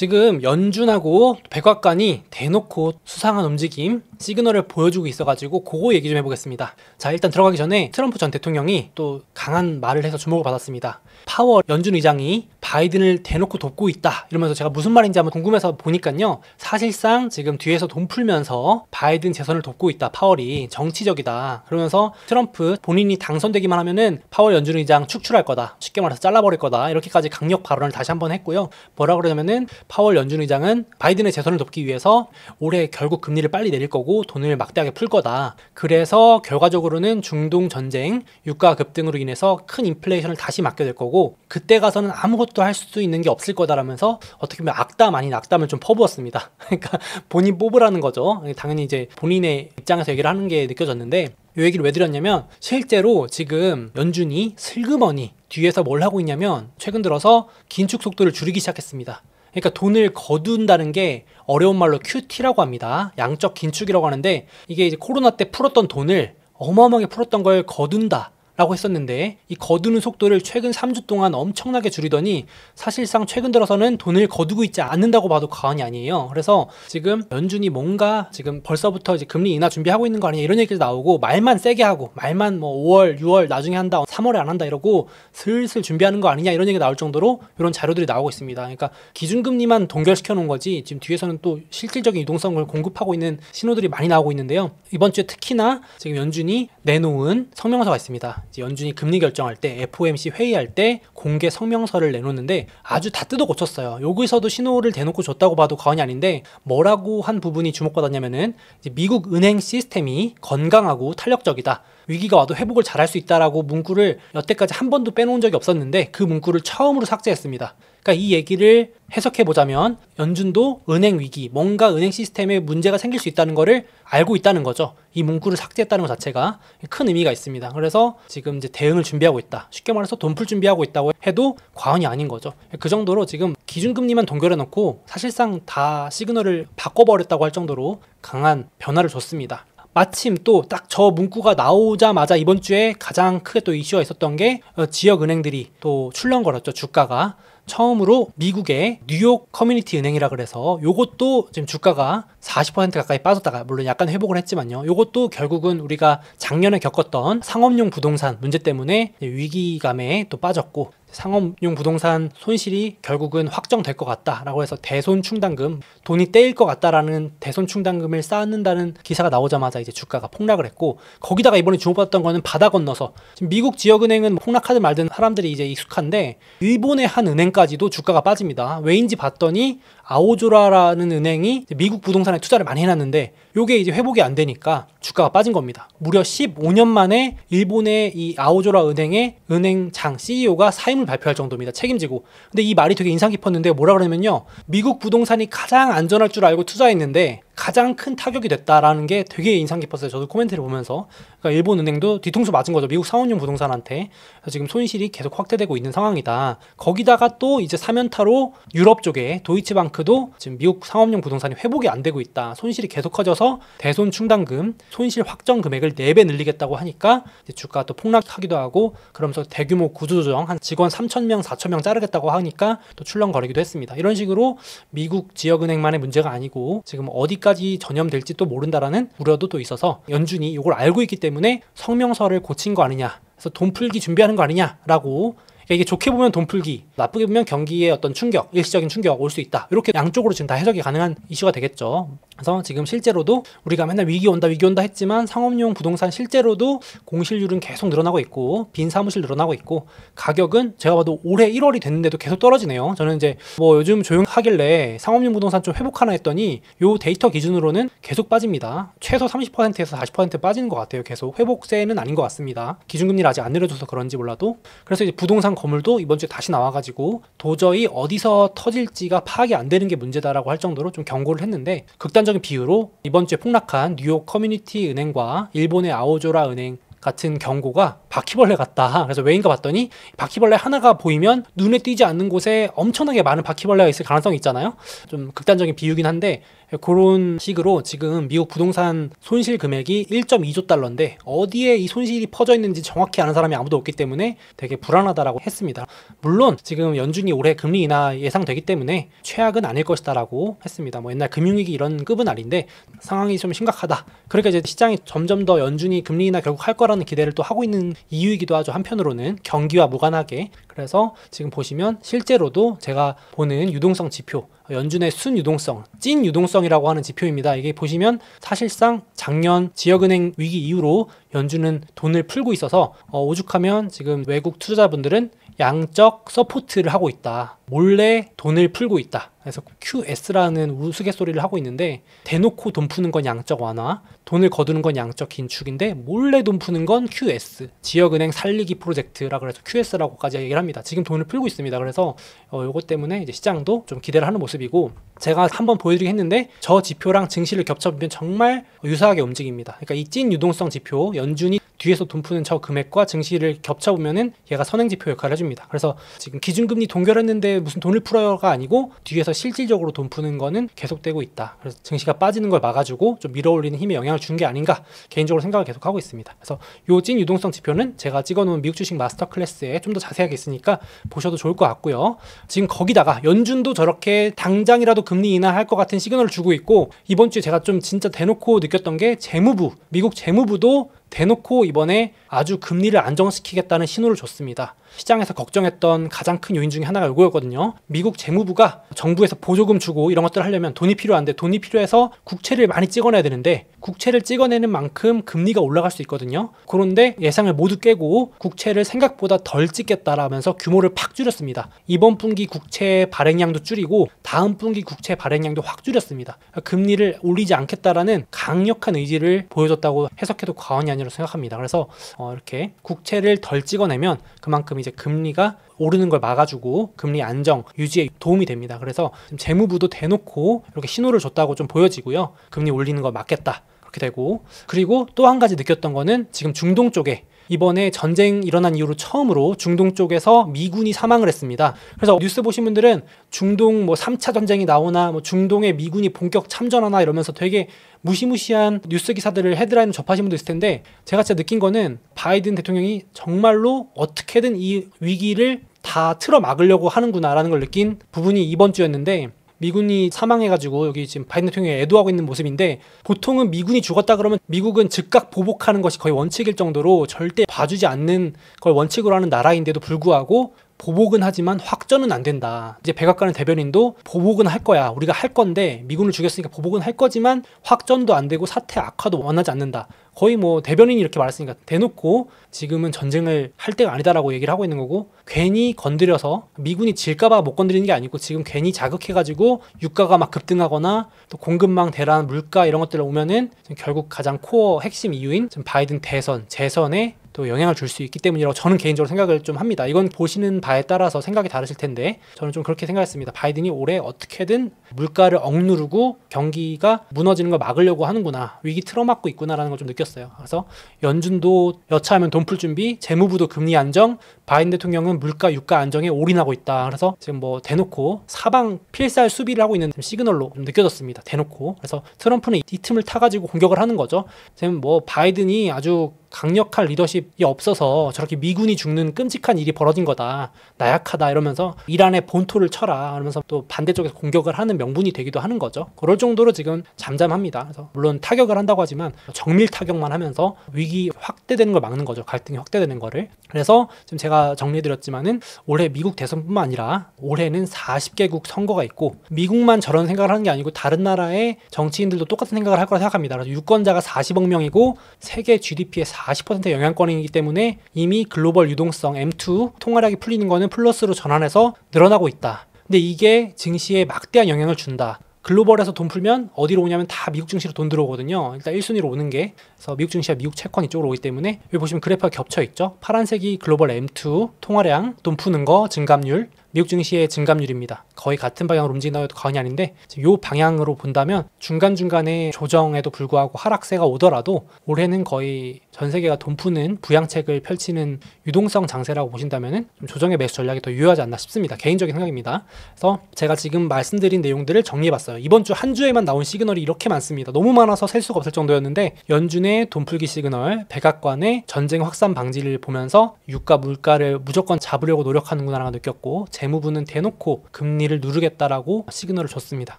지금 연준하고 백악관이 대놓고 수상한 움직임, 시그널을 보여주고 있어가지고 그거 얘기 좀 해보겠습니다. 자, 일단 들어가기 전에 트럼프 전 대통령이 또 강한 말을 해서 주목을 받았습니다. 파월 연준 의장이 바이든을 대놓고 돕고 있다 이러면서 제가 무슨 말인지 한번 궁금해서 보니까요, 사실상 지금 뒤에서 돈 풀면서 바이든 재선을 돕고 있다, 파월이 정치적이다 그러면서 트럼프 본인이 당선되기만 하면은 파월 연준 의장 축출할 거다, 쉽게 말해서 잘라버릴 거다, 이렇게까지 강력 발언을 다시 한번 했고요. 뭐라 그러냐면은 파월 연준 의장은 바이든의 재선을 돕기 위해서 올해 결국 금리를 빨리 내릴 거고 돈을 막대하게 풀 거다, 그래서 결과적으로는 중동 전쟁, 유가 급등으로 인해서 큰 인플레이션을 다시 맞게 될 거고 그때 가서는 아무것도 할 수 있는 게 없을 거다라면서 어떻게 보면 악담 아닌 악담을 좀 퍼부었습니다. 그러니까 본인 뽑으라는 거죠. 당연히 이제 본인의 입장에서 얘기를 하는 게 느껴졌는데, 이 얘기를 왜 드렸냐면 실제로 지금 연준이 슬그머니 뒤에서 뭘 하고 있냐면 최근 들어서 긴축 속도를 줄이기 시작했습니다. 그러니까 돈을 거둔다는 게 어려운 말로 QT라고 합니다. 양적 긴축이라고 하는데, 이게 이제 코로나 때 풀었던 돈을 어마어마하게 풀었던 걸 거둔다 라고 했었는데, 이 거두는 속도를 최근 3주 동안 엄청나게 줄이더니 사실상 최근 들어서는 돈을 거두고 있지 않는다고 봐도 과언이 아니에요. 그래서 지금 연준이 뭔가 지금 벌써부터 이제 금리 인하 준비하고 있는 거 아니냐 이런 얘기도 나오고, 말만 세게 하고 말만 뭐 5월, 6월 나중에 한다, 3월에 안 한다 이러고 슬슬 준비하는 거 아니냐 이런 얘기가 나올 정도로 이런 자료들이 나오고 있습니다. 그러니까 기준금리만 동결시켜 놓은 거지 지금 뒤에서는 또 실질적인 유동성을 공급하고 있는 신호들이 많이 나오고 있는데요. 이번 주에 특히나 지금 연준이 내놓은 성명서가 있습니다. 연준이 금리 결정할 때, FOMC 회의할 때 공개 성명서를 내놓는데 아주 다 뜯어 고쳤어요. 여기서도 신호를 대놓고 줬다고 봐도 과언이 아닌데, 뭐라고 한 부분이 주목받았냐면은 이제 미국 은행 시스템이 건강하고 탄력적이다, 위기가 와도 회복을 잘할 수 있다라고 문구를 여태까지 한 번도 빼놓은 적이 없었는데 그 문구를 처음으로 삭제했습니다. 그러니까 이 얘기를 해석해 보자면 연준도 은행 위기, 뭔가 은행 시스템에 문제가 생길 수 있다는 거를 알고 있다는 거죠. 이 문구를 삭제했다는 것 자체가 큰 의미가 있습니다. 그래서 지금 이제 대응을 준비하고 있다, 쉽게 말해서 돈 풀 준비하고 있다고 해도 과언이 아닌 거죠. 그 정도로 지금 기준금리만 동결해 놓고 사실상 다 시그널을 바꿔버렸다고 할 정도로 강한 변화를 줬습니다. 마침 또 딱 저 문구가 나오자마자 이번 주에 가장 크게 또 이슈가 있었던 게 지역 은행들이 또 출렁거렸죠. 주가가 처음으로 미국의 뉴욕 커뮤니티 은행이라 그래서 요것도 지금 주가가 40% 가까이 빠졌다가 물론 약간 회복을 했지만요, 요것도 결국은 우리가 작년에 겪었던 상업용 부동산 문제 때문에 위기감에 또 빠졌고, 상업용 부동산 손실이 결국은 확정될 것 같다라고 해서 대손 충당금, 돈이 떼일 것 같다라는 대손 충당금을 쌓는다는 기사가 나오자마자 이제 주가가 폭락을 했고, 거기다가 이번에 주목받았던 거는 바다 건너서 지금 미국 지역은행은 폭락하든 말든 사람들이 이제 익숙한데 일본의 한 은행까지도 주가가 빠집니다. 왜인지 봤더니 아오조라라는 은행이 미국 부동산에 투자를 많이 해놨는데 요게 이제 회복이 안 되니까 주가가 빠진 겁니다. 무려 15년 만에 일본의 이 아오조라 은행의 은행장 CEO가 사임을 발표할 정도입니다. 책임지고. 근데 이 말이 되게 인상 깊었는데 뭐라 그러냐면요, 미국 부동산이 가장 안전할 줄 알고 투자했는데 가장 큰 타격이 됐다라는 게 되게 인상 깊었어요. 저도 코멘트를 보면서. 그러니까 일본 은행도 뒤통수 맞은 거죠, 미국 상업용 부동산한테. 그래서 지금 손실이 계속 확대되고 있는 상황이다. 거기다가 또 이제 사면타로 유럽 쪽에 도이치방크도 지금 미국 상업용 부동산이 회복이 안 되고 있다, 손실이 계속 커져서 대손 충당금, 손실 확정 금액을 4배 늘리겠다고 하니까 이제 주가가 또 폭락하기도 하고, 그러면서 대규모 구조조정, 한 직원 3,000명, 4,000명 자르겠다고 하니까 또 출렁거리기도 했습니다. 이런 식으로 미국 지역은행만의 문제가 아니고 지금 어디까지 전염될지 또 모른다라는 우려도 또 있어서 연준이 이걸 알고 있기 때문에 성명서를 고친 거 아니냐, 그래서 돈 풀기 준비하는 거 아니냐라고. 이게 좋게 보면 돈 풀기, 나쁘게 보면 경기에 어떤 충격, 일시적인 충격 올 수 있다, 이렇게 양쪽으로 지금 다 해석이 가능한 이슈가 되겠죠. 그래서 지금 실제로도 우리가 맨날 위기 온다 했지만 상업용 부동산 실제로도 공실률은 계속 늘어나고 있고 빈 사무실 늘어나고 있고, 가격은 제가 봐도 올해 1월이 됐는데도 계속 떨어지네요. 저는 이제 뭐 요즘 조용하길래 상업용 부동산 좀 회복하나 했더니 요 데이터 기준으로는 계속 빠집니다. 최소 30%에서 40% 빠지는 것 같아요. 계속 회복세는 아닌 것 같습니다. 기준금리를 아직 안 내려줘서 그런지 몰라도. 그래서 이제 부동산 건물도 이번 주에 다시 나와가지고 도저히 어디서 터질지가 파악이 안 되는 게 문제다라고 할 정도로 좀 경고를 했는데, 극단적인 비유로 이번 주에 폭락한 뉴욕 커뮤니티 은행과 일본의 아오조라 은행 같은 경고가 바퀴벌레 같다. 그래서 왜인가 봤더니 바퀴벌레 하나가 보이면 눈에 띄지 않는 곳에 엄청나게 많은 바퀴벌레가 있을 가능성이 있잖아요. 좀 극단적인 비유긴 한데 그런 식으로 지금 미국 부동산 손실 금액이 1.2조 달러인데 어디에 이 손실이 퍼져 있는지 정확히 아는 사람이 아무도 없기 때문에 되게 불안하다라고 했습니다. 물론 지금 연준이 올해 금리 인하 예상되기 때문에 최악은 아닐 것이다라고 했습니다. 뭐 옛날 금융위기 이런 급은 아닌데 상황이 좀 심각하다. 그러니까 이제 시장이 점점 더 연준이 금리 인하 결국 할 거라는 기대를 또 하고 있는 이유이기도 하죠. 한편으로는 경기와 무관하게. 그래서 지금 보시면 실제로도 제가 보는 유동성 지표, 연준의 순유동성, 찐 유동성이라고 하는 지표입니다. 이게 보시면 사실상 작년 지역은행 위기 이후로 연준은 돈을 풀고 있어서 오죽하면 지금 외국 투자자분들은 양적 서포트를 하고 있다. 몰래 돈을 풀고 있다. 그래서 QS라는 우스갯소리를 하고 있는데 대놓고 돈 푸는 건 양적 완화, 돈을 거두는 건 양적 긴축인데 몰래 돈 푸는 건 QS, 지역은행 살리기 프로젝트라고 해서 QS라고까지 얘기를 합니다. 지금 돈을 풀고 있습니다. 그래서 요것 때문에 이제 시장도 좀 기대를 하는 모습이고 제가 한번 보여드리긴 했는데 저 지표랑 증시를 겹쳐보면 정말 유사하게 움직입니다. 그러니까 이 찐 유동성 지표, 연준이 뒤에서 돈 푸는 저 금액과 증시를 겹쳐보면은 얘가 선행지표 역할을 해줍니다. 그래서 지금 기준금리 동결했는데 무슨 돈을 풀어요가 아니고 뒤에서 실질적으로 돈 푸는 거는 계속되고 있다. 그래서 증시가 빠지는 걸 막아주고 좀 밀어올리는 힘에 영향을 준 게 아닌가 개인적으로 생각을 계속하고 있습니다. 그래서 요 찐 유동성 지표는 제가 찍어놓은 미국 주식 마스터 클래스에 좀 더 자세하게 있으니까 보셔도 좋을 것 같고요. 지금 거기다가 연준도 저렇게 당장이라도 금리 인하할 것 같은 시그널을 주고 있고 이번 주에 제가 좀 진짜 대놓고 느꼈던 게 재무부, 미국 재무부도 대놓고 이번에 아주 금리를 안정시키겠다는 신호를 줬습니다. 시장에서 걱정했던 가장 큰 요인 중에 하나가 이거였거든요. 미국 재무부가 정부에서 보조금 주고 이런 것들을 하려면 돈이 필요한데 돈이 필요해서 국채를 많이 찍어내야 되는데 국채를 찍어내는 만큼 금리가 올라갈 수 있거든요. 그런데 예상을 모두 깨고 국채를 생각보다 덜 찍겠다라면서 규모를 팍 줄였습니다. 이번 분기 국채 발행량도 줄이고 다음 분기 국채 발행량도 확 줄였습니다. 금리를 올리지 않겠다라는 강력한 의지를 보여줬다고 해석해도 과언이 아니라고 생각합니다. 그래서 이렇게 국채를 덜 찍어내면 그만큼 이제 금리가 오르는 걸 막아주고 금리 안정 유지에 도움이 됩니다. 그래서 재무부도 대놓고 이렇게 신호를 줬다고 좀 보여지고요. 금리 올리는 거 막겠다 그렇게 되고 그리고 또 한 가지 느꼈던 거는 지금 중동 쪽에 이번에 전쟁 일어난 이후로 처음으로 중동 쪽에서 미군이 사망을 했습니다. 그래서 뉴스 보신 분들은 중동 뭐 3차 전쟁이 나오나 뭐 중동에 미군이 본격 참전하나 이러면서 되게 무시무시한 뉴스 기사들을 헤드라인으로 접하신 분도 있을 텐데 제가 진짜 느낀 거는 바이든 대통령이 정말로 어떻게든 이 위기를 다 틀어 막으려고 하는구나라는 걸 느낀 부분이 이번 주였는데 미군이 사망해가지고 여기 지금 바이든 대통령이 애도하고 있는 모습인데 보통은 미군이 죽었다 그러면 미국은 즉각 보복하는 것이 거의 원칙일 정도로 절대 봐주지 않는 걸 원칙으로 하는 나라인데도 불구하고 보복은 하지만 확전은 안 된다. 이제 백악관의 대변인도 보복은 할 거야. 우리가 할 건데 미군을 죽였으니까 보복은 할 거지만 확전도 안 되고 사태 악화도 원하지 않는다. 거의 뭐 대변인이 이렇게 말했으니까 대놓고 지금은 전쟁을 할 때가 아니다라고 얘기를 하고 있는 거고 괜히 건드려서 미군이 질까봐 못 건드리는 게 아니고 지금 괜히 자극해가지고 유가가 막 급등하거나 또 공급망 대란, 물가 이런 것들 오면은 결국 가장 코어 핵심 이유인 지금 바이든 대선, 재선에 또 영향을 줄 수 있기 때문이라고 저는 개인적으로 생각을 좀 합니다. 이건 보시는 바에 따라서 생각이 다르실 텐데 저는 좀 그렇게 생각했습니다. 바이든이 올해 어떻게든 물가를 억누르고 경기가 무너지는 걸 막으려고 하는구나. 위기 틀어막고 있구나라는 걸 좀 느꼈어요. 그래서 연준도 여차하면 돈 풀 준비, 재무부도 금리 안정, 바이든 대통령은 물가, 유가 안정에 올인하고 있다. 그래서 지금 뭐 대놓고 사방 필살 수비를 하고 있는 시그널로 좀 느껴졌습니다. 대놓고. 그래서 트럼프는 이 틈을 타가지고 공격을 하는 거죠. 지금 뭐 바이든이 아주 강력한 리더십이 없어서 저렇게 미군이 죽는 끔찍한 일이 벌어진 거다. 나약하다 이러면서 이란의 본토를 쳐라 이러면서 또 반대쪽에서 공격을 하는 명분이 되기도 하는 거죠. 그럴 정도로 지금 잠잠합니다. 그래서 물론 타격을 한다고 하지만 정밀 타격만 하면서 위기 확대되는 걸 막는 거죠. 갈등이 확대되는 거를. 그래서 지금 제가 정리해드렸지만은 올해 미국 대선뿐만 아니라 올해는 40개국 선거가 있고 미국만 저런 생각을 하는 게 아니고 다른 나라의 정치인들도 똑같은 생각을 할 거라 생각합니다. 그래서 유권자가 40억 명이고 세계 GDP의 40%의 영향권이기 때문에 이미 글로벌 유동성 M2 통화량이 풀리는 거는 플러스로 전환해서 늘어나고 있다. 근데 이게 증시에 막대한 영향을 준다. 글로벌에서 돈 풀면 어디로 오냐면 다 미국 증시로 돈 들어오거든요. 일단 1순위로 오는 게 그래서 미국 증시와 미국 채권 이쪽으로 오기 때문에 여기 보시면 그래프가 겹쳐 있죠. 파란색이 글로벌 M2 통화량, 돈 푸는 거, 증감률 미국 증시의 증감률입니다. 거의 같은 방향으로 움직인다고 해도 과언이 아닌데 이 방향으로 본다면 중간중간에 조정에도 불구하고 하락세가 오더라도 올해는 거의 전 세계가 돈 푸는 부양책을 펼치는 유동성 장세라고 보신다면 좀 조정의 매수 전략이 더 유효하지 않나 싶습니다. 개인적인 생각입니다. 그래서 제가 지금 말씀드린 내용들을 정리해봤어요. 이번 주 한 주에만 나온 시그널이 이렇게 많습니다. 너무 많아서 셀 수가 없을 정도였는데 연준의 돈풀기 시그널, 백악관의 전쟁 확산 방지를 보면서 유가 물가를 무조건 잡으려고 노력하는구나라고 느꼈고 재무부는 대놓고 금리를 누르겠다라고 시그널을 줬습니다.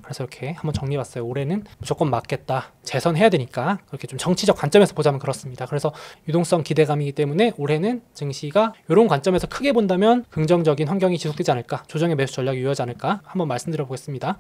그래서 이렇게 한번 정리해봤어요. 올해는 무조건 맞겠다. 재선해야 되니까 그렇게 좀 정치적 관점에서 보자면 그렇습니다. 그래서 유동성 기대감이기 때문에 올해는 증시가 이런 관점에서 크게 본다면 긍정적인 환경이 지속되지 않을까, 조정의 매수 전략이 유효하지 않을까 한번 말씀드려 보겠습니다.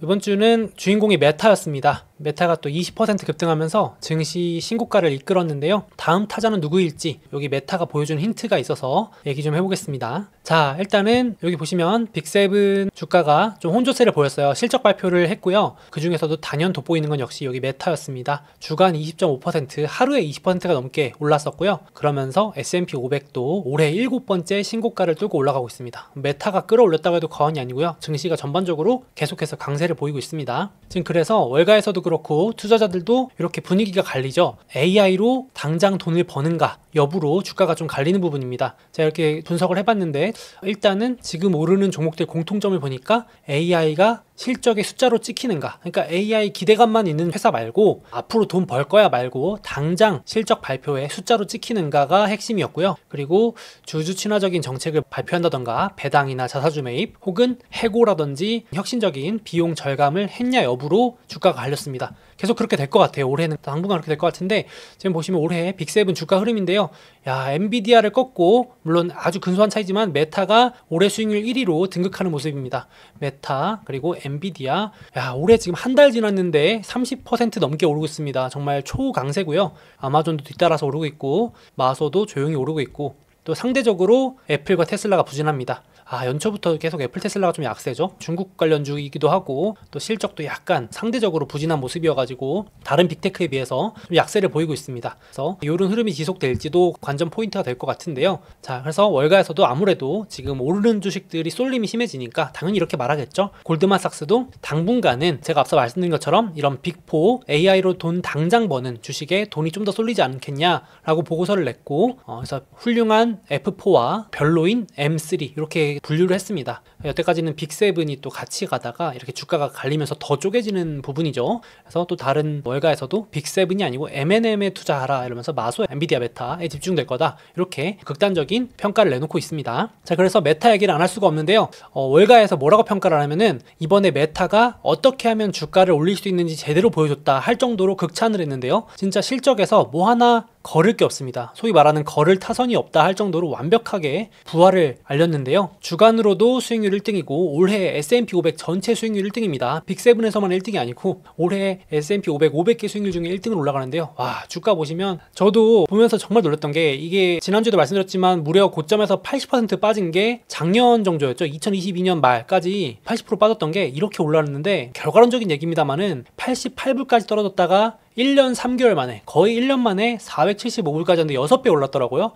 이번 주는 주인공이 메타였습니다. 메타가 또 20% 급등하면서 증시 신고가를 이끌었는데요. 다음 타자는 누구일지 여기 메타가 보여준 힌트가 있어서 얘기 좀 해보겠습니다. 자, 일단은 여기 보시면 빅7 주가가 좀 혼조세를 보였어요. 실적 발표를 했고요. 그 중에서도 단연 돋보이는 건 역시 여기 메타였습니다. 주간 20.5%, 하루에 20%가 넘게 올랐었고요. 그러면서 S&P 500도 올해 7번째 신고가를 뚫고 올라가고 있습니다. 메타가 끌어올렸다고 해도 과언이 아니고요. 증시가 전반적으로 계속해서 강세를 보이고 있습니다. 지금 그래서 월가에서도 그렇고 투자자들도 이렇게 분위기가 갈리죠. AI로 당장 돈을 버는가 여부로 주가가 좀 갈리는 부분입니다. 제가 이렇게 분석을 해봤는데 일단은 지금 오르는 종목들 공통점을 보니까 AI가 실적의 숫자로 찍히는가, 그러니까 AI 기대감만 있는 회사 말고 앞으로 돈 벌 거야 말고 당장 실적 발표에 숫자로 찍히는가가 핵심이었고요. 그리고 주주 친화적인 정책을 발표한다던가 배당이나 자사주 매입 혹은 해고라든지 혁신적인 비용 절감을 했냐 여부로 주가가 갈렸습니다. 계속 그렇게 될 것 같아요. 올해는 당분간 그렇게 될 것 같은데 지금 보시면 올해 빅7 주가 흐름인데요. 엔비디아를 꺾고 물론 아주 근소한 차이지만 메타가 올해 수익률 1위로 등극하는 모습입니다. 메타 그리고 엔비디아 올해 지금 한 달 지났는데 30% 넘게 오르고 있습니다. 정말 초강세고요. 아마존도 뒤따라서 오르고 있고 마소도 조용히 오르고 있고 또 상대적으로 애플과 테슬라가 부진합니다. 연초부터 계속 애플 테슬라가 좀 약세죠. 중국 관련주이기도 하고 또 실적도 약간 상대적으로 부진한 모습이어가지고 다른 빅테크에 비해서 좀 약세를 보이고 있습니다. 그래서 이런 흐름이 지속될지도 관전 포인트가 될 것 같은데요. 자, 그래서 월가에서도 아무래도 지금 오르는 주식들이 쏠림이 심해지니까 당연히 이렇게 말하겠죠. 골드만삭스도 당분간은 제가 앞서 말씀드린 것처럼 이런 빅4 AI로 돈 당장 버는 주식에 돈이 좀 더 쏠리지 않겠냐라고 보고서를 냈고 그래서 훌륭한 F4와 별로인 M3 이렇게 분류를 했습니다. 여태까지는 빅7이 또 같이 가다가 이렇게 주가가 갈리면서 더 쪼개지는 부분이죠. 그래서 또 다른 월가에서도 빅7이 아니고 M&M에 투자하라 이러면서 마소, 엔비디아, 메타에 집중될 거다 이렇게 극단적인 평가를 내놓고 있습니다. 자, 그래서 메타 얘기를 안 할 수가 없는데요. 월가에서 뭐라고 평가를 하냐면은 이번에 메타가 어떻게 하면 주가를 올릴 수 있는지 제대로 보여줬다 할 정도로 극찬을 했는데요. 진짜 실적에서 뭐 하나 거를 게 없습니다. 소위 말하는 거를 타선이 없다 할 정도로 완벽하게 부활을 알렸는데요. 주간으로도 수익률 1등이고 올해 S&P 500 전체 수익률 1등입니다. 빅7에서만 1등이 아니고 올해 S&P 500 500개 수익률 중에 1등으로 올라가는데요. 주가 보시면 저도 보면서 정말 놀랐던 게 이게 지난주에도 말씀드렸지만 무려 고점에서 80% 빠진 게 작년 정도였죠. 2022년 말까지 80% 빠졌던 게 이렇게 올랐는데 결과론적인 얘기입니다만은 88불까지 떨어졌다가 1년 3개월 만에 거의 1년 만에 475불까지 하는데 6배 올랐더라고요.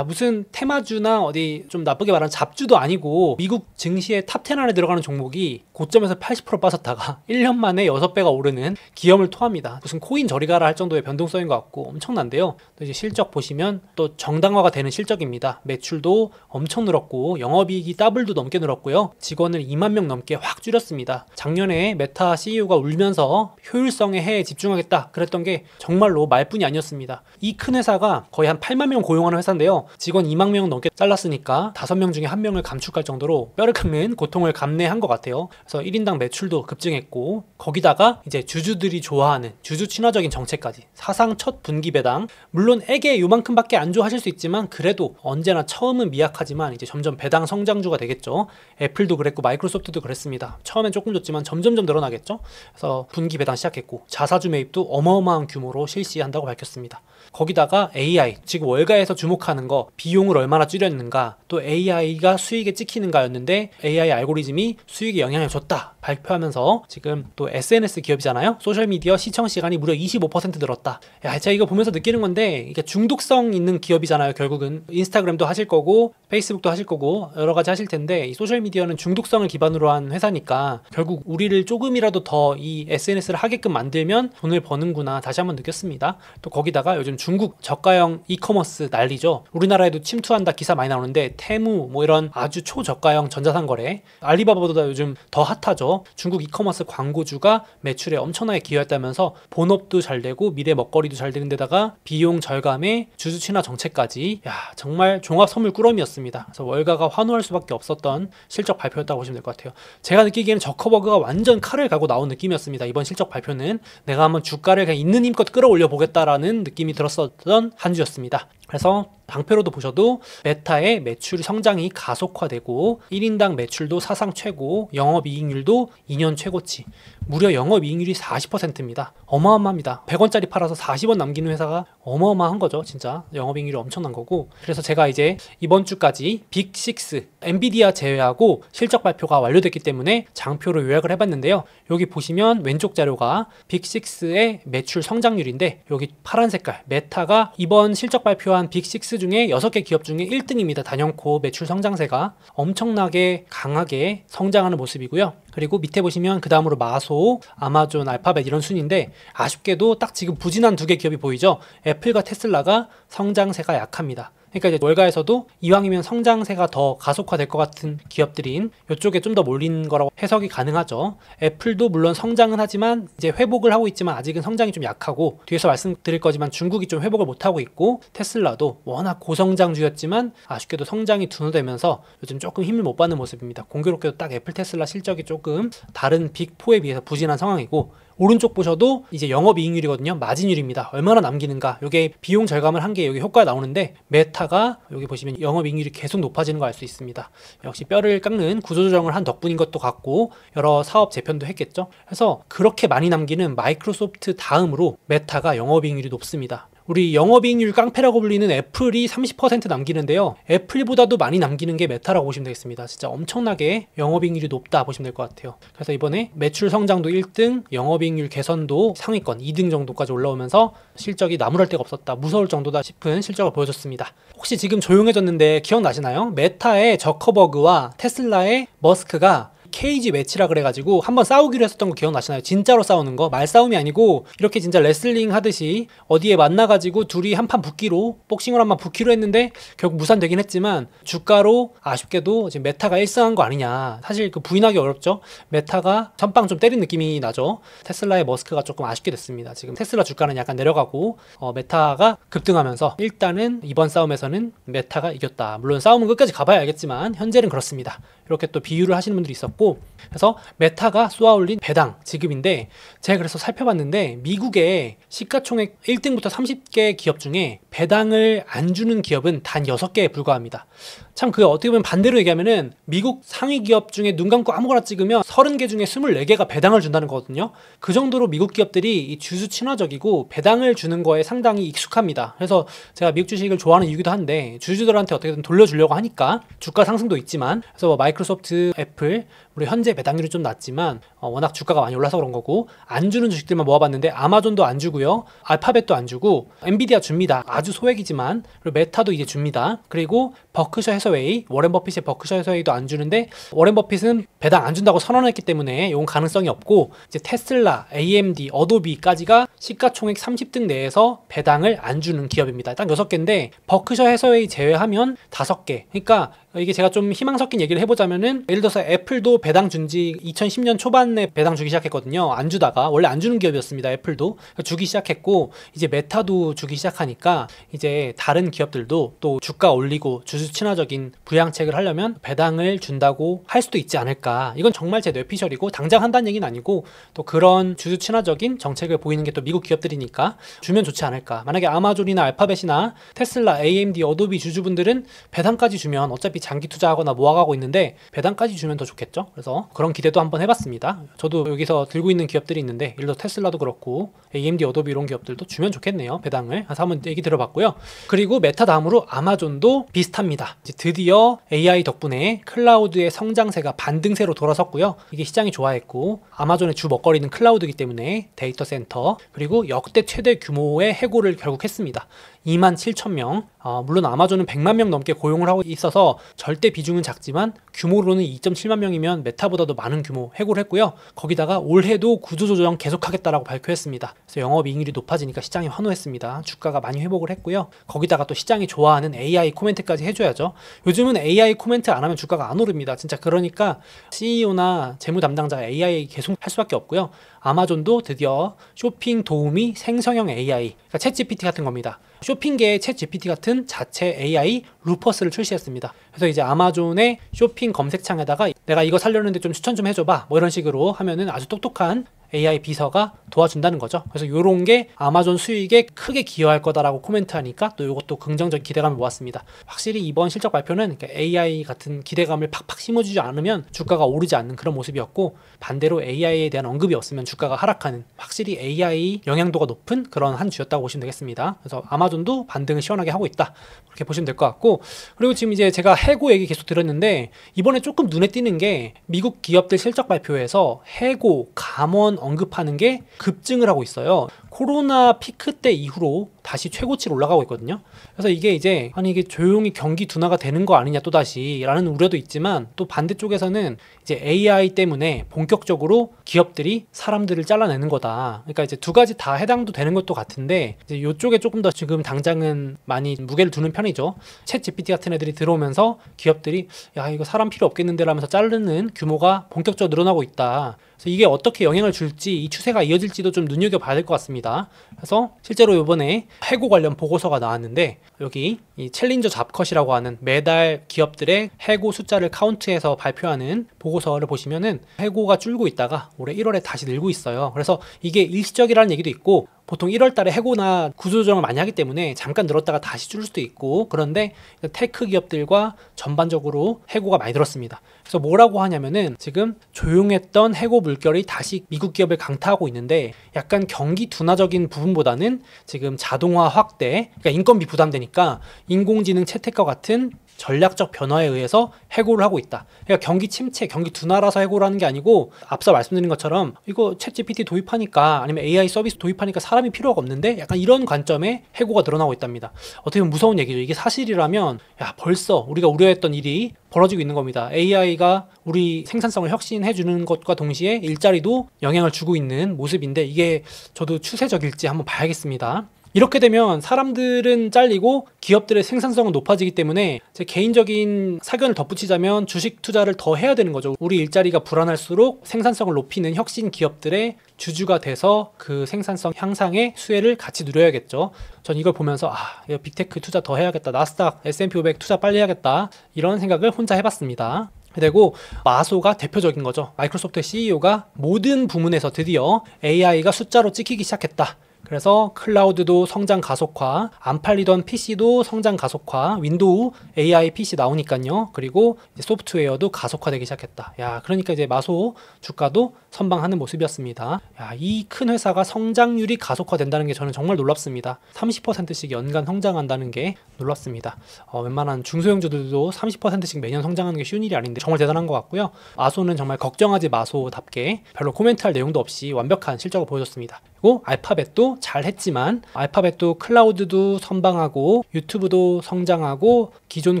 무슨 테마주나 어디 좀 나쁘게 말하는 잡주도 아니고 미국 증시의 탑10 안에 들어가는 종목이 고점에서 80% 빠졌다가 1년 만에 6배가 오르는 기염을 토합니다. 무슨 코인 저리 가라 할 정도의 변동성인 것 같고 엄청난데요. 또 이제 실적 보시면 또 정당화가 되는 실적입니다. 매출도 엄청 늘었고 영업이익이 더블도 넘게 늘었고요. 직원을 2만 명 넘게 확 줄였습니다. 작년에 메타 CEO가 울면서 효율성에 해에 집중하겠다 그랬던 게 정말로 말뿐이 아니었습니다. 이 큰 회사가 거의 한 8만 명 고용하는 회사인데요. 직원 2만 명 넘게 잘랐으니까 5명 중에 1명을 감축할 정도로 뼈를 깎는 고통을 감내한 것 같아요. 그래서 1인당 매출도 급증했고 거기다가 이제 주주들이 좋아하는 주주 친화적인 정책까지 사상 첫 분기 배당 물론 액에 요만큼밖에 안 좋아하실 수 있지만 그래도 언제나 처음은 미약하지만 이제 점점 배당 성장주가 되겠죠. 애플도 그랬고 마이크로소프트도 그랬습니다. 처음엔 조금 줬지만 점점점 늘어나겠죠. 그래서 분기 배당 시작했고 자사주 매입도 어마어마하게 어마어마한 규모로 실시한다고 밝혔습니다. 거기다가 AI, 지금 월가에서 주목하는 거 비용을 얼마나 줄였는가, 또 AI가 수익에 찍히는가였는데 AI 알고리즘이 수익에 영향을 줬다 발표하면서 지금 또 SNS 기업이잖아요. 소셜미디어 시청 시간이 무려 25% 늘었다. 야, 제가 이거 보면서 느끼는 건데 이게 중독성 있는 기업이잖아요. 결국은 인스타그램도 하실 거고 페이스북도 하실 거고 여러 가지 하실 텐데 이 소셜미디어는 중독성을 기반으로 한 회사니까 결국 우리를 조금이라도 더 이 SNS를 하게끔 만들면 돈을 버는구나 다시 한번 느꼈습니다. 또 거기다가 요즘 중국 저가형 이커머스 난리죠. 우리나라에도 침투한다 기사 많이 나오는데 테무 뭐 이런 아주 초저가형 전자상거래, 알리바바보다 요즘 더 핫하죠. 중국 이커머스 광고주가 매출에 엄청나게 기여했다면서 본업도 잘 되고 미래 먹거리도 잘 되는 데다가 비용 절감에 주주 친화 정책까지, 야 정말 종합 선물 꾸러미였습니다. 그래서 월가가 환호할 수밖에 없었던 실적 발표였다고 보시면 될 것 같아요. 제가 느끼기에는 저커버그가 완전 칼을 갈고 나온 느낌이었습니다. 이번 실적 발표는 내가 한번 주가를 그냥 있는 힘껏 끌어올려 보겠다라는 느낌이 들었었던 한 주였습니다. 그래서 방패로도 보셔도 메타의 매출 성장이 가속화되고 1인당 매출도 사상 최고, 영업이익률도 2년 최고치, 무려 영업이익률이 40%입니다. 어마어마합니다. 100원짜리 팔아서 40원 남기는 회사가 어마어마한 거죠. 진짜 영업이익률이 엄청난 거고. 그래서 제가 이제 이번 주까지 빅6, 엔비디아 제외하고 실적 발표가 완료됐기 때문에 장표로 요약을 해봤는데요. 여기 보시면 왼쪽 자료가 빅6의 매출 성장률인데 여기 파란 색깔 메타가 이번 실적 발표한 빅6 중에 6개 기업 중에 1등입니다. 단연코 매출 성장세가 엄청나게 강하게 성장하는 모습이고요. 그리고 밑에 보시면 그 다음으로 마소, 아마존, 알파벳 이런 순인데 아쉽게도 딱 지금 부진한 두 개 기업이 보이죠. 애플과 테슬라가 성장세가 약합니다. 그러니까 이제 월가에서도 이왕이면 성장세가 더 가속화될 것 같은 기업들인 이쪽에 좀 더 몰린 거라고 해석이 가능하죠. 애플도 물론 성장은 하지만 이제 회복을 하고 있지만 아직은 성장이 좀 약하고, 뒤에서 말씀드릴 거지만 중국이 좀 회복을 못하고 있고, 테슬라도 워낙 고성장주였지만 아쉽게도 성장이 둔화되면서 요즘 조금 힘을 못 받는 모습입니다. 공교롭게도 딱 애플, 테슬라 실적이 조금 다른 빅4에 비해서 부진한 상황이고, 오른쪽 보셔도 이제 영업이익률이거든요. 마진율입니다. 얼마나 남기는가. 이게 비용 절감을 한 게 여기 효과가 나오는데 메타가 여기 보시면 영업이익률이 계속 높아지는 걸 알 수 있습니다. 역시 뼈를 깎는 구조조정을 한 덕분인 것도 같고 여러 사업 재편도 했겠죠. 그래서 그렇게 많이 남기는 마이크로소프트 다음으로 메타가 영업이익률이 높습니다. 우리 영업이익률 깡패라고 불리는 애플이 30% 남기는데요. 애플보다도 많이 남기는 게 메타라고 보시면 되겠습니다. 진짜 엄청나게 영업이익률이 높다 보시면 될 것 같아요. 그래서 이번에 매출 성장도 1등, 영업이익률 개선도 상위권 2등 정도까지 올라오면서 실적이 나무랄 데가 없었다, 무서울 정도다 싶은 실적을 보여줬습니다. 혹시 지금 조용해졌는데 기억나시나요? 메타의 저커버그와 테슬라의 머스크가 케이지 매치라 그래가지고 한번 싸우기로 했었던 거 기억나시나요? 진짜로 싸우는 거, 말싸움이 아니고 이렇게 진짜 레슬링 하듯이 어디에 만나가지고 둘이 한판 붙기로, 복싱을 한판 붙기로 했는데 결국 무산되긴 했지만 주가로 아쉽게도 지금 메타가 1승한 거 아니냐. 사실 그 부인하기 어렵죠. 메타가 선빵 좀 때린 느낌이 나죠. 테슬라의 머스크가 조금 아쉽게 됐습니다. 지금 테슬라 주가는 약간 내려가고 메타가 급등하면서 일단은 이번 싸움에서는 메타가 이겼다. 물론 싸움은 끝까지 가봐야 알겠지만 현재는 그렇습니다. 이렇게 또 비유를 하시는 분들이 있었고, 그래서 메타가 쏘아올린 배당 지급인데 제가 그래서 살펴봤는데 미국의 시가총액 1등부터 30개 기업 중에 배당을 안 주는 기업은 단 6개에 불과합니다. 참 그 어떻게 보면 반대로 얘기하면은 미국 상위 기업 중에 눈 감고 아무거나 찍으면 30개 중에 24개가 배당을 준다는 거거든요. 그 정도로 미국 기업들이 이 주주 친화적이고 배당을 주는 거에 상당히 익숙합니다. 그래서 제가 미국 주식을 좋아하는 이유기도 한데 주주들한테 어떻게든 돌려주려고 하니까 주가 상승도 있지만, 그래서 뭐 마이크로소프트, 애플 우리 현재 배당률이 좀 낮지만 워낙 주가가 많이 올라서 그런 거고, 안 주는 주식들만 모아봤는데 아마존도 안 주고요, 알파벳도 안 주고, 엔비디아 줍니다. 아주 소액이지만. 그리고 메타도 이제 줍니다. 그리고 버크셔 해서웨이, 워렌 버핏의 버크셔 해서웨이도 안 주는데 워렌 버핏은 배당 안 준다고 선언했기 때문에 이건 가능성이 없고, 이제 테슬라, AMD, 어도비까지가 시가총액 30등 내에서 배당을 안 주는 기업입니다. 딱 6개인데 버크셔 해서웨이 제외하면 5개. 그러니까 이게 제가 좀 희망 섞인 얘기를 해보자면은, 예를 들어서 애플도 배당 준 지 2010년 초반에 배당 주기 시작했거든요. 안 주다가, 원래 안 주는 기업이었습니다. 애플도 주기 시작했고, 이제 메타도 주기 시작하니까 이제 다른 기업들도 또 주가 올리고 주주 친화적인 부양책을 하려면 배당을 준다고 할 수도 있지 않을까. 이건 정말 제 뇌피셜이고 당장 한다는 얘기는 아니고, 또 그런 주주 친화적인 정책을 보이는 게 또 미국 기업들이니까 주면 좋지 않을까. 만약에 아마존이나 알파벳이나 테슬라, AMD, 어도비 주주분들은 배당까지 주면 어차피 장기 투자하거나 모아가고 있는데 배당까지 주면 더 좋겠죠. 그래서 그런 기대도 한번 해봤습니다. 저도 여기서 들고 있는 기업들이 있는데 예를 들어 테슬라도 그렇고 AMD, 어도비 이런 기업들도 주면 좋겠네요. 배당을. 그래서 한번 얘기 들어봤고요. 그리고 메타 다음으로 아마존도 비슷합니다. 이제 드디어 AI 덕분에 클라우드의 성장세가 반등세로 돌아섰고요. 이게 시장이 좋아했고 아마존의 주 먹거리는 클라우드이기 때문에 데이터 센터 그리고 역대 최대 규모의 해고를 결국 했습니다. 27,000명. 물론 아마존은 100만 명 넘게 고용을 하고 있어서 절대 비중은 작지만 규모로는 2.7만 명이면 메타보다도 많은 규모 해고를 했고요. 거기다가 올해도 구조조정 계속하겠다라고 발표했습니다. 그래서 영업이익률이 높아지니까 시장이 환호했습니다. 주가가 많이 회복을 했고요. 거기다가 또 시장이 좋아하는 AI 코멘트까지 해줘야죠. 요즘은 AI 코멘트 안 하면 주가가 안 오릅니다. 진짜 그러니까 CEO나 재무 담당자가 AI 계속 할 수밖에 없고요. 아마존도 드디어 쇼핑 도우미 생성형 AI, 그러니까 챗 GPT 같은 겁니다. 쇼핑계의 챗 GPT 같은 자체 AI 루퍼스를 출시했습니다. 그래서 이제 아마존의 쇼핑 검색창에다가 내가 이거 살려는데 좀 추천 좀 해줘봐 뭐 이런 식으로 하면은 아주 똑똑한 AI 비서가 도와준다는 거죠. 그래서 이런 게 아마존 수익에 크게 기여할 거다라고 코멘트하니까 또 이것도 긍정적 기대감을 모았습니다. 확실히 이번 실적 발표는 AI 같은 기대감을 팍팍 심어주지 않으면 주가가 오르지 않는 그런 모습이었고 반대로 AI에 대한 언급이 없으면 주가가 하락하는 확실히 AI 영향도가 높은 그런 한 주였다고 보시면 되겠습니다. 그래서 아마존도 반등을 시원하게 하고 있다. 그렇게 보시면 될 것 같고 그리고 지금 이제 제가 해고 얘기 계속 들었는데 이번에 조금 눈에 띄는 게 미국 기업들 실적 발표에서 해고, 감원 언급하는 게 급증을 하고 있어요. 코로나 피크 때 이후로 다시 최고치로 올라가고 있거든요. 그래서 이게 이제 아니 이게 조용히 경기 둔화가 되는 거 아니냐 또다시 라는 우려도 있지만 또 반대쪽에서는 이제 AI 때문에 본격적으로 기업들이 사람들을 잘라내는 거다. 그러니까 이제 두 가지 다 해당도 되는 것도 같은데 이제 이쪽에 조금 더 지금 당장은 많이 무게를 두는 편이죠. 챗 GPT 같은 애들이 들어오면서 기업들이 야 이거 사람 필요 없겠는데 라면서 자르는 규모가 본격적으로 늘어나고 있다. 그래서 이게 어떻게 영향을 줄지 이 추세가 이어질지도 좀 눈여겨봐야 될 것 같습니다. 그래서 실제로 이번에 해고 관련 보고서가 나왔는데 여기 이 챌린저 잡컷이라고 하는 매달 기업들의 해고 숫자를 카운트해서 발표하는 보고서를 보시면은 해고가 줄고 있다가 올해 1월에 다시 늘고 있어요. 그래서 이게 일시적이라는 얘기도 있고 보통 1월 달에 해고나 구조조정을 많이 하기 때문에 잠깐 늘었다가 다시 줄 수도 있고 그런데 테크 기업들과 전반적으로 해고가 많이 늘었습니다. 그래서 뭐라고 하냐면은 지금 조용했던 해고 물결이 다시 미국 기업을 강타하고 있는데 약간 경기 둔화적인 부분보다는 지금 자동화 확대, 그러니까 인건비 부담되니까 인공지능 채택과 같은 전략적 변화에 의해서 해고를 하고 있다. 그러니까 경기 침체, 경기 둔화라서 해고를 하는 게 아니고 앞서 말씀드린 것처럼 이거 챗 GPT 도입하니까 아니면 AI 서비스 도입하니까 사람이 필요가 없는데 약간 이런 관점에 해고가 늘어나고 있답니다. 어떻게 보면 무서운 얘기죠. 이게 사실이라면 야 벌써 우리가 우려했던 일이 벌어지고 있는 겁니다. AI가 우리 생산성을 혁신해 주는 것과 동시에 일자리도 영향을 주고 있는 모습인데 이게 저도 추세적일지 한번 봐야겠습니다. 이렇게 되면 사람들은 잘리고 기업들의 생산성은 높아지기 때문에 제 개인적인 사견을 덧붙이자면 주식 투자를 더 해야 되는 거죠. 우리 일자리가 불안할수록 생산성을 높이는 혁신 기업들의 주주가 돼서 그 생산성 향상의 수혜를 같이 누려야겠죠. 전 이걸 보면서 이거 빅테크 투자 더 해야겠다. 나스닥, S&P 500 투자 빨리 해야겠다. 이런 생각을 혼자 해봤습니다. 그리고 마소가 대표적인 거죠. 마이크로소프트의 CEO가 모든 부문에서 드디어 AI가 숫자로 찍히기 시작했다. 그래서 클라우드도 성장 가속화, 안 팔리던 PC도 성장 가속화, 윈도우 AI PC 나오니까요. 그리고 이제 소프트웨어도 가속화되기 시작했다. 야, 그러니까 이제 마소 주가도 선방하는 모습이었습니다. 야, 이 큰 회사가 성장률이 가속화된다는 게 저는 정말 놀랍습니다. 30%씩 연간 성장한다는 게 놀랍습니다. 웬만한 중소형주들도 30%씩 매년 성장하는 게 쉬운 일이 아닌데 정말 대단한 것 같고요. 마소는 정말 걱정하지 마소답게 별로 코멘트할 내용도 없이 완벽한 실적을 보여줬습니다. 그리고 알파벳도 잘했지만 알파벳도 클라우드도 선방하고 유튜브도 성장하고 기존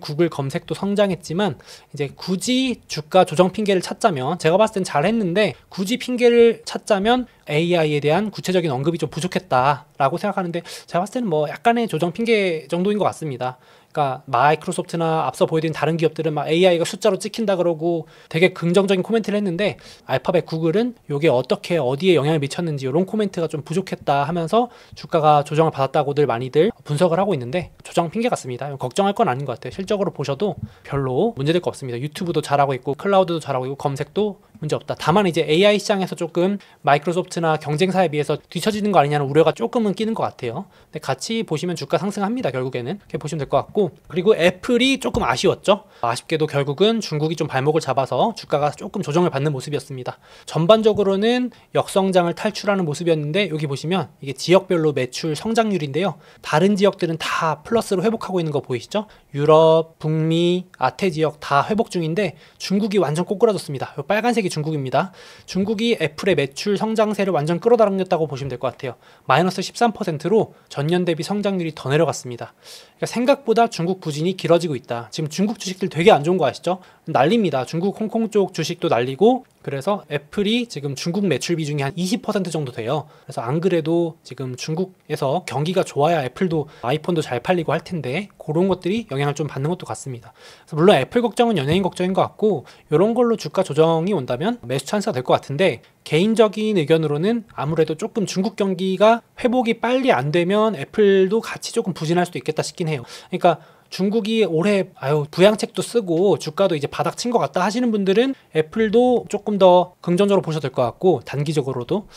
구글 검색도 성장했지만 이제 굳이 주가 조정 핑계를 찾자면 제가 봤을 땐 잘했는데 굳이 핑계를 찾자면 AI에 대한 구체적인 언급이 좀 부족했다라고 생각하는데 제가 봤을 때는 뭐 약간의 조정 핑계 정도인 것 같습니다. 그러니까 마이크로소프트나 앞서 보여드린 다른 기업들은 막 AI가 숫자로 찍힌다 그러고 되게 긍정적인 코멘트를 했는데 알파벳 구글은 이게 어떻게 어디에 영향을 미쳤는지 이런 코멘트가 좀 부족했다 하면서 주가가 조정을 받았다고들 많이들 분석을 하고 있는데 조정 핑계 같습니다. 걱정할 건 아닌 것 같아요. 실적으로 보셔도 별로 문제될 거 없습니다. 유튜브도 잘하고 있고 클라우드도 잘하고 있고 검색도 문제 없다. 다만 이제 AI 시장에서 조금 마이크로소프트나 경쟁사에 비해서 뒤처지는 거 아니냐는 우려가 조금은 끼는 것 같아요. 근데 같이 보시면 주가 상승합니다. 결국에는 이렇게 보시면 될 것 같고, 그리고 애플이 조금 아쉬웠죠. 아쉽게도 결국은 중국이 좀 발목을 잡아서 주가가 조금 조정을 받는 모습이었습니다. 전반적으로는 역성장을 탈출하는 모습이었는데, 여기 보시면 이게 지역별로 매출 성장률인데요. 다른 지역들은 다 플러스로 회복하고 있는 거 보이시죠? 유럽, 북미, 아태 지역 다 회복 중인데 중국이 완전 꼬꾸라졌습니다. 빨간색이 중국입니다. 중국이 애플의 매출 성장세를 완전 끌어당겼다고 보시면 될 것 같아요. 마이너스 13%로 전년 대비 성장률이 더 내려갔습니다. 그러니까 생각보다 중국 부진이 길어지고 있다. 지금 중국 주식들 되게 안 좋은 거 아시죠? 난립니다. 중국, 홍콩 쪽 주식도 난리고, 그래서 애플이 지금 중국 매출 비중이 한 20% 정도 돼요. 그래서 안 그래도 지금 중국에서 경기가 좋아야 애플도 아이폰도 잘 팔리고 할 텐데, 그런 것들이 영향을 좀 받는 것도 같습니다. 그래서 물론 애플 걱정은 연예인 걱정인 것 같고, 이런 걸로 주가 조정이 온다면 매수 찬스가 될 것 같은데, 개인적인 의견으로는 아무래도 조금 중국 경기가 회복이 빨리 안 되면 애플도 같이 조금 부진할 수도 있겠다 싶긴 해요. 그러니까 중국이 올해 부양책도 쓰고 주가도 이제 바닥 친 것 같다 하시는 분들은 애플도 조금 더 긍정적으로 보셔도 될 것 같고, 단기적으로도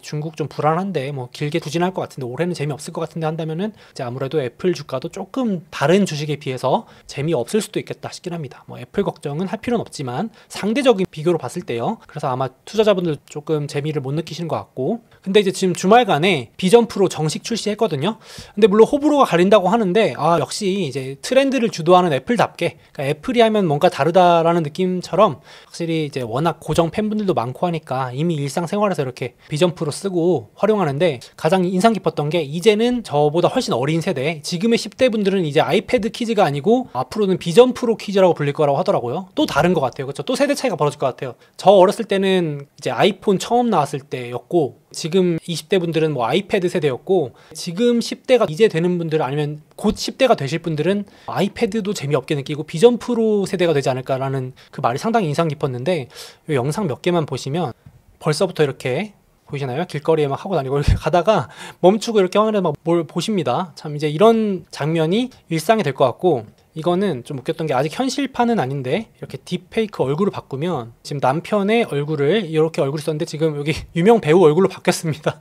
중국 좀 불안한데 뭐 길게 부진할 것 같은데 올해는 재미없을 것 같은데 한다면은 이제 아무래도 애플 주가도 조금 다른 주식에 비해서 재미없을 수도 있겠다 싶긴 합니다. 뭐 애플 걱정은 할 필요는 없지만 상대적인 비교로 봤을 때요. 그래서 아마 투자자분들 조금 재미를 못 느끼시는 것 같고, 근데 이제 지금 주말간에 비전 프로 정식 출시했거든요. 근데 물론 호불호가 갈린다고 하는데 역시 이제 트렌드를 주도하는 애플답게, 그러니까 애플이 하면 뭔가 다르다라는 느낌처럼 확실히 이제 워낙 고정 팬분들도 많고 하니까 이미 일상생활에서 이렇게 비전 프로 쓰고 활용하는데, 가장 인상 깊었던 게 이제는 저보다 훨씬 어린 세대, 지금의 10대 분들은 이제 아이패드 키즈가 아니고 앞으로는 비전 프로 키즈라고 불릴 거라고 하더라고요. 또 다른 것 같아요. 그렇죠? 또 세대 차이가 벌어질 것 같아요. 저 어렸을 때는 이제 아이폰 처음 나왔을 때였고, 지금 20대 분들은 뭐 아이패드 세대였고, 지금 10대가 이제 되는 분들 아니면 곧 10대가 되실 분들은 아이패드도 재미없게 느끼고 비전 프로 세대가 되지 않을까라는 그 말이 상당히 인상 깊었는데, 이 영상 몇 개만 보시면 벌써부터 이렇게 보이시나요? 길거리에 막 하고 다니고 이렇게 가다가 멈추고 이렇게 화면에 막 뭘 보십니다. 참 이제 이런 장면이 일상이 될 것 같고, 이거는 좀 웃겼던 게 아직 현실판은 아닌데 이렇게 딥페이크 얼굴을 바꾸면 지금 남편의 얼굴을 이렇게 얼굴이 있었는데 지금 여기 유명 배우 얼굴로 바뀌었습니다.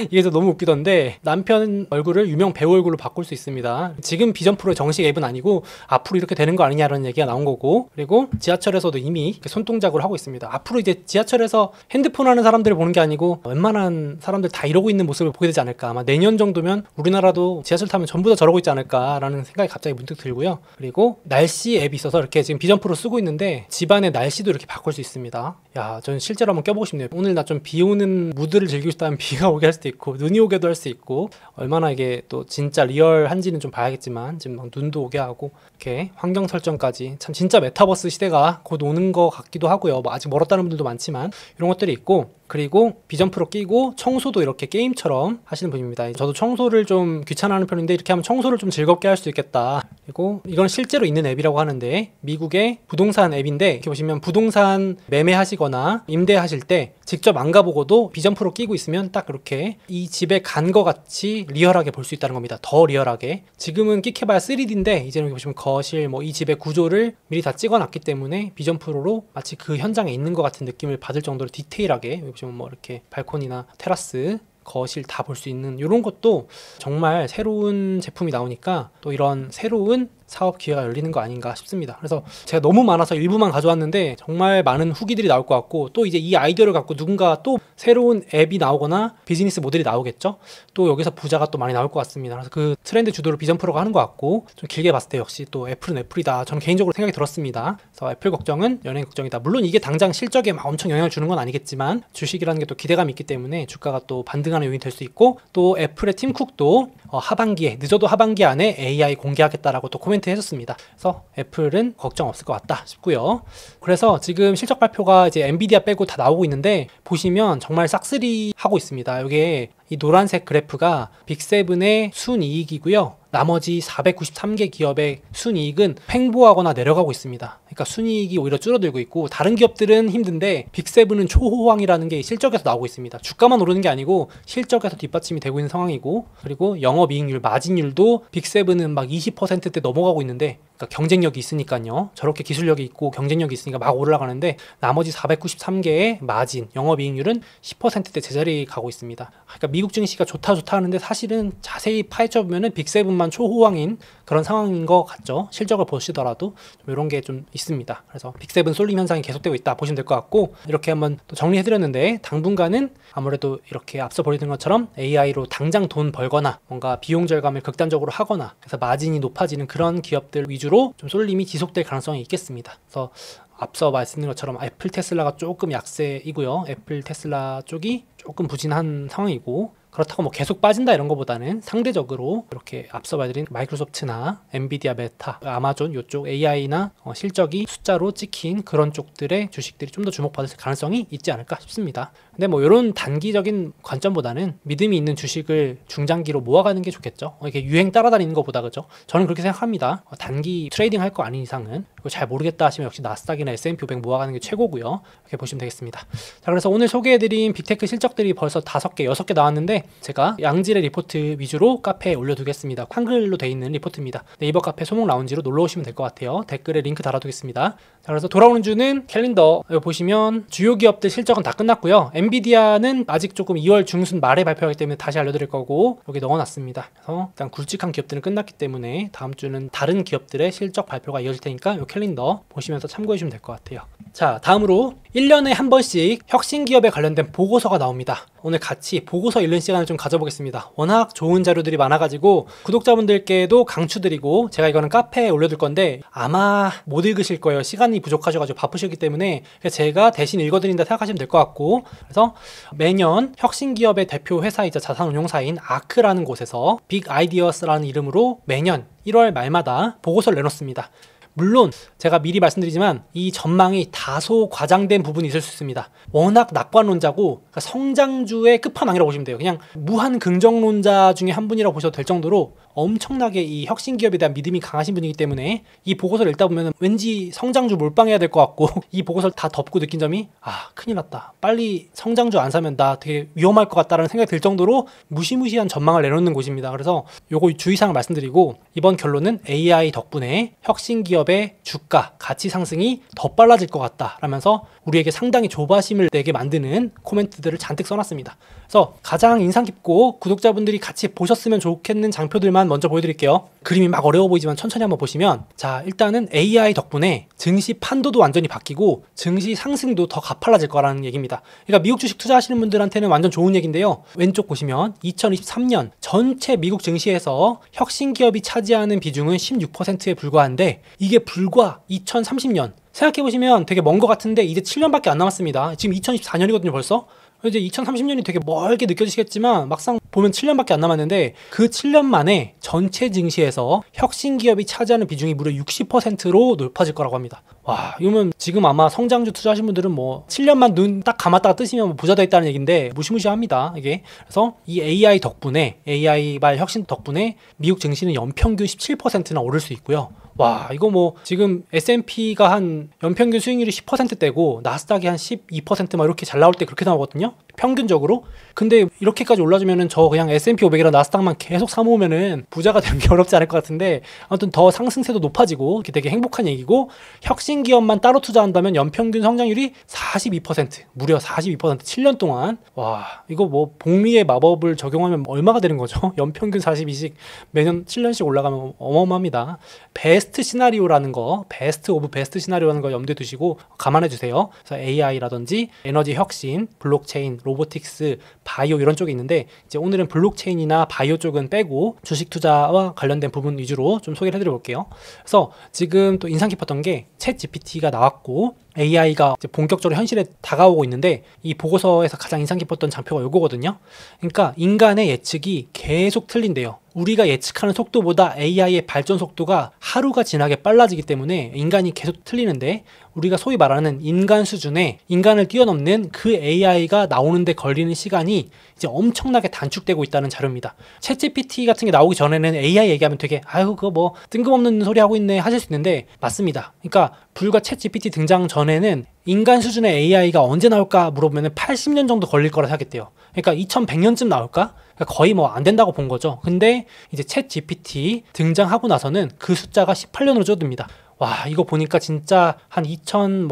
이게 너무 웃기던데, 남편 얼굴을 유명 배우 얼굴로 바꿀 수 있습니다. 지금 비전 프로의 정식 앱은 아니고 앞으로 이렇게 되는 거 아니냐라는 얘기가 나온 거고, 그리고 지하철에서도 이미 이렇게 손동작으로 하고 있습니다. 앞으로 이제 지하철에서 핸드폰 하는 사람들을 보는 게 아니고 웬만한 사람들 다 이러고 있는 모습을 보게 되지 않을까. 아마 내년 정도면 우리나라도 지하철 타면 전부 다 저러고 있지 않을까라는 생각이 갑자기 문득 들고요. 그리고 날씨 앱이 있어서 이렇게 지금 비전 프로 쓰고 있는데 집안의 날씨도 이렇게 바꿀 수 있습니다. 야, 저는 실제로 한번 껴보고 싶네요. 오늘 나 좀 비 오는 무드를 즐기고 싶다면 비가 오게 할 수도 있고 눈이 오게도 할 수 있고, 얼마나 이게 또 진짜 리얼한지는 좀 봐야겠지만 지금 막 눈도 오게 하고 이렇게 환경 설정까지, 참 진짜 메타버스 시대가 곧 오는 것 같기도 하고요. 뭐 아직 멀었다는 분들도 많지만 이런 것들이 있고, 그리고 비전 프로 끼고 청소도 이렇게 게임처럼 하시는 분입니다. 저도 청소를 좀 귀찮아하는 편인데 이렇게 하면 청소를 좀 즐겁게 할 수 있겠다. 그리고 이건 실제로 있는 앱이라고 하는데, 미국의 부동산 앱인데 이렇게 보시면 부동산 매매하시거나 임대하실 때 직접 안 가보고도 비전 프로 끼고 있으면 딱 이렇게 이 집에 간 거 같이 리얼하게 볼 수 있다는 겁니다. 더 리얼하게. 지금은 끼켜봐야 3D인데 이제는 여기 보시면 거실, 뭐 이 집의 구조를 미리 다 찍어놨기 때문에 비전 프로로 마치 그 현장에 있는 것 같은 느낌을 받을 정도로 디테일하게, 여기 보시면 뭐 이렇게 발코니나 테라스, 거실 다 볼 수 있는 이런 것도 정말 새로운 제품이 나오니까 또 이런 새로운 사업 기회가 열리는 거 아닌가 싶습니다. 그래서 제가 너무 많아서 일부만 가져왔는데 정말 많은 후기들이 나올 것 같고, 또 이제 이 아이디어를 갖고 누군가 또 새로운 앱이 나오거나 비즈니스 모델이 나오겠죠. 또 여기서 부자가 또 많이 나올 것 같습니다. 그래서 그 트렌드 주도를 비전 프로가 하는 것 같고, 좀 길게 봤을 때 역시 또 애플은 애플이다, 저는 개인적으로 생각이 들었습니다. 그래서 애플 걱정은 연예인 걱정이다. 물론 이게 당장 실적에 막 엄청 영향을 주는 건 아니겠지만 주식이라는 게 또 기대감이 있기 때문에 주가가 또 반등하는 요인이 될 수 있고, 또 애플의 팀 쿡도 하반기에, 늦어도 하반기 안에 AI 공개하겠다라고 또 코멘트 해줬습니다. 그래서 애플은 걱정 없을 것 같다 싶고요. 그래서 지금 실적 발표가 이제 엔비디아 빼고 다 나오고 있는데 보시면 정말 싹쓸이 하고 있습니다. 이게 이 노란색 그래프가 빅7의 순이익이고요. 나머지 493개 기업의 순이익은 횡보하거나 내려가고 있습니다. 그러니까 순이익이 오히려 줄어들고 있고 다른 기업들은 힘든데 빅세븐은 초호황이라는 게 실적에서 나오고 있습니다. 주가만 오르는 게 아니고 실적에서 뒷받침이 되고 있는 상황이고 그리고 영업이익률, 마진율도 빅세븐은 막 20%대 넘어가고 있는데 그러니까 경쟁력이 있으니까요. 저렇게 기술력이 있고 경쟁력이 있으니까 막 올라가는데 나머지 493개의 마진, 영업이익률은 10%대 제자리에 가고 있습니다. 그러니까 미국 증시가 좋다 하는데 사실은 자세히 파헤쳐 보면은 빅세븐만 초호황인 그런 상황인 것 같죠. 실적을 보시더라도 좀 이런 게 좀 있습니다. 그래서 빅세븐 쏠림 현상이 계속되고 있다 보시면 될 것 같고 이렇게 한번 또 정리해드렸는데 당분간은 아무래도 이렇게 앞서 보여드린 것처럼 AI로 당장 돈 벌거나 뭔가 비용 절감을 극단적으로 하거나 그래서 마진이 높아지는 그런 기업들 위주로 좀 쏠림이 지속될 가능성이 있겠습니다. 그래서 앞서 말씀드린 것처럼 애플 테슬라가 조금 약세이고요. 애플 테슬라 쪽이 조금 부진한 상황이고 그렇다고 뭐 계속 빠진다 이런 것보다는 상대적으로 이렇게 앞서 말드린 마이크로소프트나 엔비디아, 메타, 아마존 이쪽 AI나 실적이 숫자로 찍힌 그런 쪽들의 주식들이 좀 더 주목받을 가능성이 있지 않을까 싶습니다. 근데 뭐 이런 단기적인 관점보다는 믿음이 있는 주식을 중장기로 모아가는 게 좋겠죠. 이렇게 유행 따라다니는 것보다 그죠? 저는 그렇게 생각합니다. 단기 트레이딩 할 거 아닌 이상은 이거 잘 모르겠다 하시면 역시 나스닥이나 S&P 500 모아가는 게 최고고요. 이렇게 보시면 되겠습니다. 자, 그래서 오늘 소개해드린 빅테크 실적들이 벌써 5개, 6개 나왔는데 제가 양질의 리포트 위주로 카페에 올려두겠습니다. 한글로 돼 있는 리포트입니다. 네이버 카페 소목 라운지로 놀러 오시면 될 것 같아요. 댓글에 링크 달아두겠습니다. 자, 그래서 돌아오는 주는 캘린더 보시면 주요 기업들 실적은 다 끝났고요. 엔비디아는 아직 조금 2월 중순 말에 발표하기 때문에 다시 알려드릴 거고 여기 넣어놨습니다. 그래서 일단 굵직한 기업들은 끝났기 때문에 다음 주는 다른 기업들의 실적 발표가 이어질 테니까 이 캘린더 보시면서 참고해 주시면 될 것 같아요. 자, 다음으로 1년에 한 번씩 혁신 기업에 관련된 보고서가 나옵니다. 오늘 같이 보고서 읽는 시간을 좀 가져보겠습니다. 워낙 좋은 자료들이 많아가지고 구독자분들께도 강추드리고 제가 이거는 카페에 올려둘 건데 아마 못 읽으실 거예요. 시간이 부족하셔가지고 바쁘시기 때문에 제가 대신 읽어드린다 생각하시면 될 것 같고 그래서 매년 혁신 기업의 대표 회사이자 자산운용사인 아크라는 곳에서 빅 아이디어스라는 이름으로 매년 1월 말마다 보고서를 내놓습니다. 물론 제가 미리 말씀드리지만 이 전망이 다소 과장된 부분이 있을 수 있습니다. 워낙 낙관론자고 그러니까 성장주의 끝판왕이라고 보시면 돼요. 그냥 무한 긍정론자 중에 한 분이라고 보셔도 될 정도로 엄청나게 이 혁신 기업에 대한 믿음이 강하신 분이기 때문에 이 보고서를 읽다 보면 왠지 성장주 몰빵해야 될 것 같고 이 보고서를 다 덮고 느낀 점이 큰일 났다. 빨리 성장주 안 사면 나 되게 위험할 것 같다라는 생각이 들 정도로 무시무시한 전망을 내놓는 곳입니다. 그래서 요거 주의사항을 말씀드리고 이번 결론은 AI 덕분에 혁신 기업의 주가, 가치 상승이 더 빨라질 것 같다 라면서 우리에게 상당히 조바심을 내게 만드는 코멘트들을 잔뜩 써놨습니다. 그래서 가장 인상 깊고 구독자분들이 같이 보셨으면 좋겠는 장표들만 먼저 보여드릴게요. 그림이 막 어려워 보이지만 천천히 한번 보시면 자, 일단은 AI 덕분에 증시 판도도 완전히 바뀌고 증시 상승도 더 가팔라질 거라는 얘기입니다. 그러니까 미국 주식 투자하시는 분들한테는 완전 좋은 얘기인데요. 왼쪽 보시면 2023년 전체 미국 증시에서 혁신 기업이 차지하는 비중은 16%에 불과한데 이게 불과 2030년 생각해보시면 되게 먼 것 같은데 이제 7년밖에 안 남았습니다. 지금 2024년이거든요 벌써. 이제 2030년이 되게 멀게 느껴지시겠지만 막상 보면 7년밖에 안 남았는데 그 7년 만에 전체 증시에서 혁신 기업이 차지하는 비중이 무려 60%로 높아질 거라고 합니다. 와, 이러면 지금 아마 성장주 투자하신 분들은 뭐 7년만 눈 딱 감았다가 뜨시면 뭐 부자 됐다는 얘기인데 무시무시합니다 이게. 그래서 이 AI 덕분에 AI 발 혁신 덕분에 미국 증시는 연평균 17%나 오를 수 있고요. 와, 이거 뭐 지금 S&P가 한 연평균 수익률이 10%대고 나스닥이 한 12% 막 이렇게 잘 나올 때 그렇게 나오거든요. 평균적으로. 근데 이렇게까지 올라주면은 저 그냥 S&P 500이랑 나스닥만 계속 사모으면은 부자가 되는 게 어렵지 않을 것 같은데 아무튼 더 상승세도 높아지고 이렇게 되게 행복한 얘기고 혁신 기업만 따로 투자한다면 연평균 성장률이 42% 무려 42% 7년 동안. 와, 이거 뭐 복리의 마법을 적용하면 얼마가 되는 거죠? 연평균 42씩 매년 7년씩 올라가면 어마어마합니다. 베스트 시나리오라는 거, 베스트 오브 베스트 시나리오라는 거 염두에 두시고 감안해 주세요. 그래서 AI라든지 에너지 혁신, 블록체인, 로보틱스, 바이오 이런 쪽이 있는데 이제 오늘은 블록체인이나 바이오 쪽은 빼고 주식 투자와 관련된 부분 위주로 좀 소개를 해드려 볼게요. 그래서 지금 또 인상 깊었던 게 챗 GPT가 나왔고 AI가 이제 본격적으로 현실에 다가오고 있는데 이 보고서에서 가장 인상 깊었던 장표가 요거거든요. 그러니까 인간의 예측이 계속 틀린대요. 우리가 예측하는 속도보다 AI의 발전 속도가 하루가 지나게 빨라지기 때문에 인간이 계속 틀리는데 우리가 소위 말하는 인간 수준의 인간을 뛰어넘는 그 AI가 나오는데 걸리는 시간이 이제 엄청나게 단축되고 있다는 자료입니다. 챗GPT 같은 게 나오기 전에는 AI 얘기하면 되게 아유 그거 뭐 뜬금없는 소리 하고 있네 하실 수 있는데 맞습니다. 그러니까 불과 챗GPT 등장 전에는 인간 수준의 AI가 언제 나올까 물어보면 80년 정도 걸릴 거라 생각했대요. 그러니까 2100년쯤 나올까? 그러니까 거의 뭐 안 된다고 본 거죠. 근데 이제 챗 GPT 등장하고 나서는 그 숫자가 18년으로 줄어듭니다. 와, 이거 보니까 진짜 한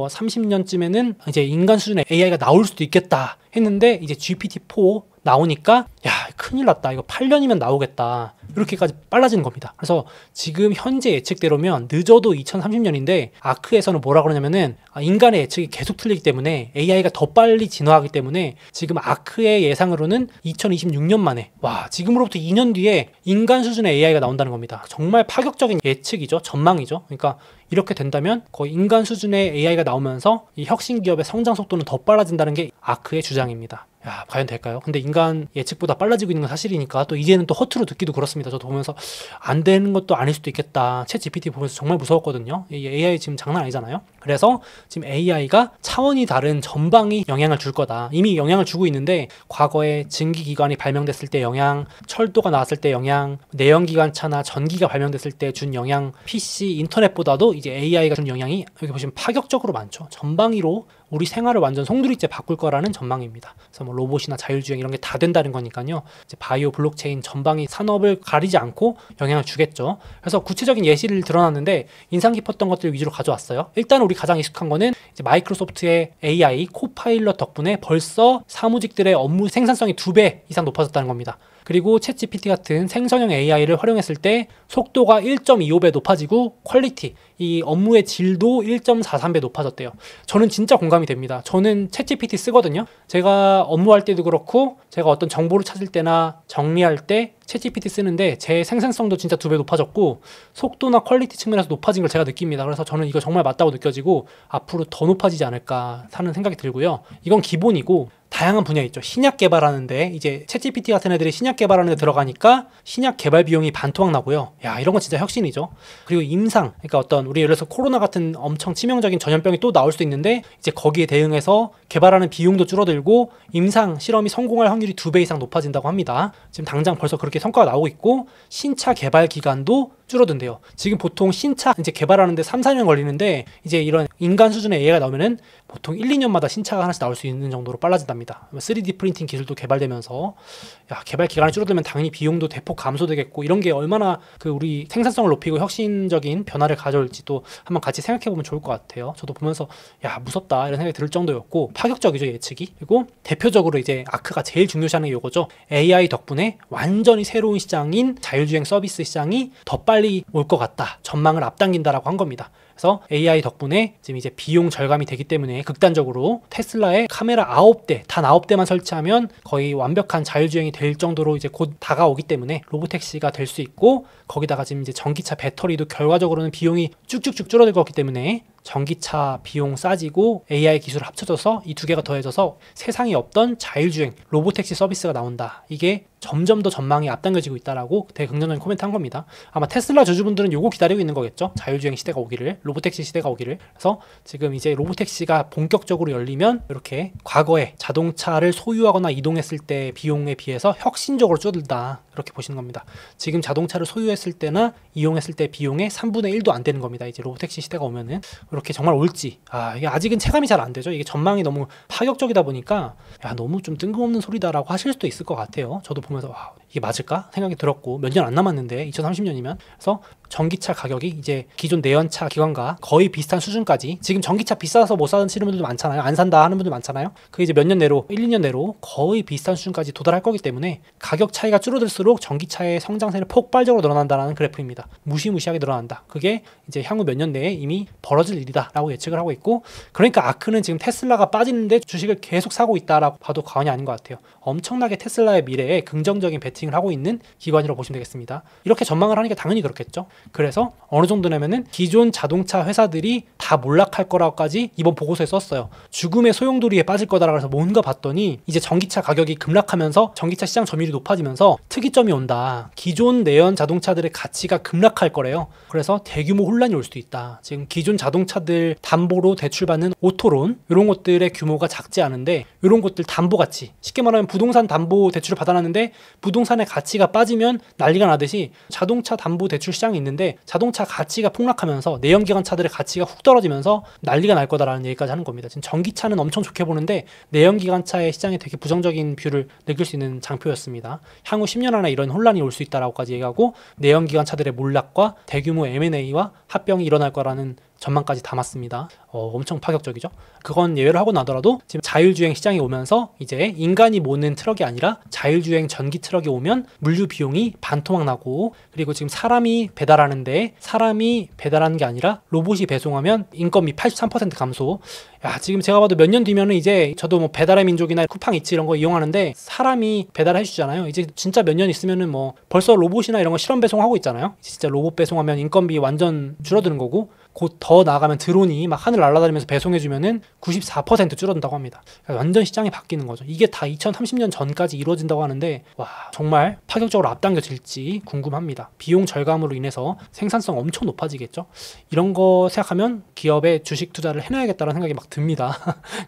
2030년쯤에는 이제 인간 수준의 AI가 나올 수도 있겠다 했는데 이제 GPT-4 나오니까 야, 큰일 났다. 이거 8년이면 나오겠다. 이렇게까지 빨라지는 겁니다. 그래서 지금 현재 예측대로면 늦어도 2030년인데 아크에서는 뭐라 그러냐면은 인간의 예측이 계속 틀리기 때문에 AI가 더 빨리 진화하기 때문에 지금 아크의 예상으로는 2026년 만에 와, 지금으로부터 2년 뒤에 인간 수준의 AI가 나온다는 겁니다. 정말 파격적인 예측이죠. 전망이죠. 그러니까 이렇게 된다면 거의 인간 수준의 AI가 나오면서 이 혁신 기업의 성장 속도는 더 빨라진다는 게 아크의 주장입니다. 야, 과연 될까요? 근데 인간 예측보다 빨라지고 있는 건 사실이니까 또 이제는 또 허투루 듣기도 그렇습니다. 저도 보면서 안 되는 것도 아닐 수도 있겠다. 챗 GPT 보면서 정말 무서웠거든요. 이 AI 지금 장난 아니잖아요. 그래서 지금 AI가 차원이 다른 전방이 영향을 줄 거다. 이미 영향을 주고 있는데 과거에 증기기관이 발명됐을 때 영향, 철도가 나왔을 때 영향, 내연기관차나 전기가 발명됐을 때 준 영향, PC, 인터넷보다도 이제 AI가 준 영향이 여기 보시면 파격적으로 많죠. 전방위로 우리 생활을 완전 송두리째 바꿀 거라는 전망입니다. 그래서 뭐 로봇이나 자율주행 이런 게 다 된다는 거니까요. 이제 바이오, 블록체인 전방위 산업을 가리지 않고 영향을 주겠죠. 그래서 구체적인 예시를 드러났는데 인상 깊었던 것들 위주로 가져왔어요. 일단 우리 가장 익숙한 거는 이제 마이크로소프트의 AI 코파일럿 덕분에 벌써 사무직들의 업무 생산성이 2배 이상 높아졌다는 겁니다. 그리고 챗GPT 같은 생성형 AI를 활용했을 때 속도가 1.25배 높아지고 퀄리티, 이 업무의 질도 1.43배 높아졌대요. 저는 진짜 공감이 됩니다. 저는 챗GPT 쓰거든요. 제가 업무할 때도 그렇고 제가 어떤 정보를 찾을 때나 정리할 때 챗GPT 쓰는데 제 생산성도 진짜 2배 높아졌고 속도나 퀄리티 측면에서 높아진 걸 제가 느낍니다. 그래서 저는 이거 정말 맞다고 느껴지고 앞으로 더 높아지지 않을까 하는 생각이 들고요. 이건 기본이고 다양한 분야 있죠. 신약 개발하는데 이제 챗GPT 같은 애들이 신약 개발하는 데 들어가니까 신약 개발 비용이 반토막 나고요. 야, 이런 건 진짜 혁신이죠. 그리고 임상, 그러니까 어떤 우리 예를 들어서 코로나 같은 엄청 치명적인 전염병이 또 나올 수도 있는데 이제 거기에 대응해서 개발하는 비용도 줄어들고 임상 실험이 성공할 확률이 2배 이상 높아진다고 합니다. 지금 당장 벌써 그렇게 성과가 나오고 있고 신차 개발 기간도 줄어든대요. 지금 보통 신차 이제 개발하는데 3, 4년 걸리는데 이제 이런 인간 수준의 AI가 나오면은 보통 1, 2년마다 신차가 하나씩 나올 수 있는 정도로 빨라진답니다. 3D 프린팅 기술도 개발되면서 야, 개발 기간이 줄어들면 당연히 비용도 대폭 감소되겠고 이런 게 얼마나 그 우리 생산성을 높이고 혁신적인 변화를 가져올지 또 한번 같이 생각해 보면 좋을 것 같아요. 저도 보면서 야, 무섭다 이런 생각이 들 정도였고 파격적이죠, 예측이. 그리고 대표적으로 이제 아크가 제일 중요시하는 게 이거죠. AI 덕분에 완전히 새로운 시장인 자율주행 서비스 시장이 더 빨리 올 것 같다. 전망을 앞당긴다라고 한 겁니다. 그래서 AI 덕분에 지금 이제 비용 절감이 되기 때문에 극단적으로 테슬라에 카메라 9대, 단 9대만 설치하면 거의 완벽한 자율주행이 될 정도로 이제 곧 다가오기 때문에 로보택시가 될 수 있고 거기다가 지금 이제 전기차 배터리도 결과적으로는 비용이 쭉쭉쭉 줄어들 거기 때문에 전기차 비용 싸지고 AI 기술 합쳐져서 이 두 개가 더해져서 세상에 없던 자율주행 로보택시 서비스가 나온다. 이게 점점 더 전망이 앞당겨지고 있다라고 되게 긍정적인 코멘트 한 겁니다. 아마 테슬라 주주분들은 요거 기다리고 있는 거겠죠. 자율주행 시대가 오기를, 로보택시 시대가 오기를. 그래서 지금 이제 로보택시가 본격적으로 열리면 이렇게 과거에 자동차를 소유하거나 이동했을 때 비용에 비해서 혁신적으로 줄어들다. 이렇게 보시는 겁니다. 지금 자동차를 소유했을 때나 이용했을 때 비용의 3분의 1도 안 되는 겁니다. 이제 로보택시 시대가 오면은 이렇게 정말 올지. 이게 아직은 체감이 잘 안 되죠. 이게 전망이 너무 파격적이다 보니까 야, 너무 좀 뜬금없는 소리다라고 하실 수도 있을 것 같아요. 저도 보면서 와, 이게 맞을까 생각이 들었고 몇 년 안 남았는데 2030년이면 그래서 전기차 가격이 이제 기존 내연차 기관과 거의 비슷한 수준까지 지금 전기차 비싸서 못 사시는 분들도 많잖아요. 안 산다 하는 분들 많잖아요. 그게 이제 몇 년 내로 1, 2년 내로 거의 비슷한 수준까지 도달할 거기 때문에 가격 차이가 줄어들수록 전기차의 성장세는 폭발적으로 늘어난다는 그래프입니다. 무시무시하게 늘어난다. 그게 이제 향후 몇 년 내에 이미 벌어질 일이다라고 예측을 하고 있고 그러니까 아크는 지금 테슬라가 빠지는데 주식을 계속 사고 있다라고 봐도 과언이 아닌 것 같아요. 엄청나게 테슬라의 미래에 긍정적인 배팅 베팅을 하고 있는 기관이라고 보시면 되겠습니다. 이렇게 전망을 하니까 당연히 그렇겠죠. 그래서 어느 정도냐면은 기존 자동차 회사들이 다 몰락할 거라고까지 이번 보고서에 썼어요. 죽음의 소용돌이에 빠질 거다라고 해서 뭔가 봤더니 이제 전기차 가격이 급락하면서 전기차 시장 점유율이 높아지면서 특이점이 온다. 기존 내연 자동차들의 가치가 급락할 거래요. 그래서 대규모 혼란이 올 수도 있다. 지금 기존 자동차들 담보로 대출받는 오토론 이런 것들의 규모가 작지 않은데 이런 것들 담보 가치, 쉽게 말하면 부동산 담보 대출을 받아놨는데 부동산의 가치가 빠지면 난리가 나듯이 자동차 담보 대출 시장이 있는데 자동차 가치가 폭락하면서 내연기관 차들의 가치가 훅 떨어지면서 난리가 날 거다라는 얘기까지 하는 겁니다. 지금 전기차는 엄청 좋게 보는데 내연기관차의 시장에 되게 부정적인 뷰를 느낄 수 있는 장표였습니다. 향후 10년 안에 이런 혼란이 올 수 있다라고까지 얘기하고 내연기관차들의 몰락과 대규모 M&A와 합병이 일어날 거라는 전망까지 담았습니다. 엄청 파격적이죠. 그건 예외를 하고 나더라도 지금 자율주행 시장이 오면서 이제 인간이 모는 트럭이 아니라 자율주행 전기 트럭이 오면 물류 비용이 반토막 나고, 그리고 지금 사람이 배달하는데 사람이 배달하는 게 아니라 로봇이 배송하면 인건비 83% 감소. 야, 지금 제가 봐도 몇 년 뒤면은 이제 저도 뭐 배달의 민족이나 쿠팡이츠 이런 거 이용하는데 사람이 배달해 주잖아요. 이제 진짜 몇 년 있으면은 뭐 벌써 로봇이나 이런 거 실험 배송하고 있잖아요. 진짜 로봇 배송하면 인건비 완전 줄어드는 거고, 곧 더 나아가면 드론이 막 하늘 날아다니면서 배송해주면은 94% 줄어든다고 합니다. 그러니까 완전 시장이 바뀌는 거죠. 이게 다 2030년 전까지 이루어진다고 하는데, 와, 정말 파격적으로 앞당겨질지 궁금합니다. 비용 절감으로 인해서 생산성 엄청 높아지겠죠. 이런 거 생각하면 기업에 주식 투자를 해놔야겠다는 생각이 막 듭니다.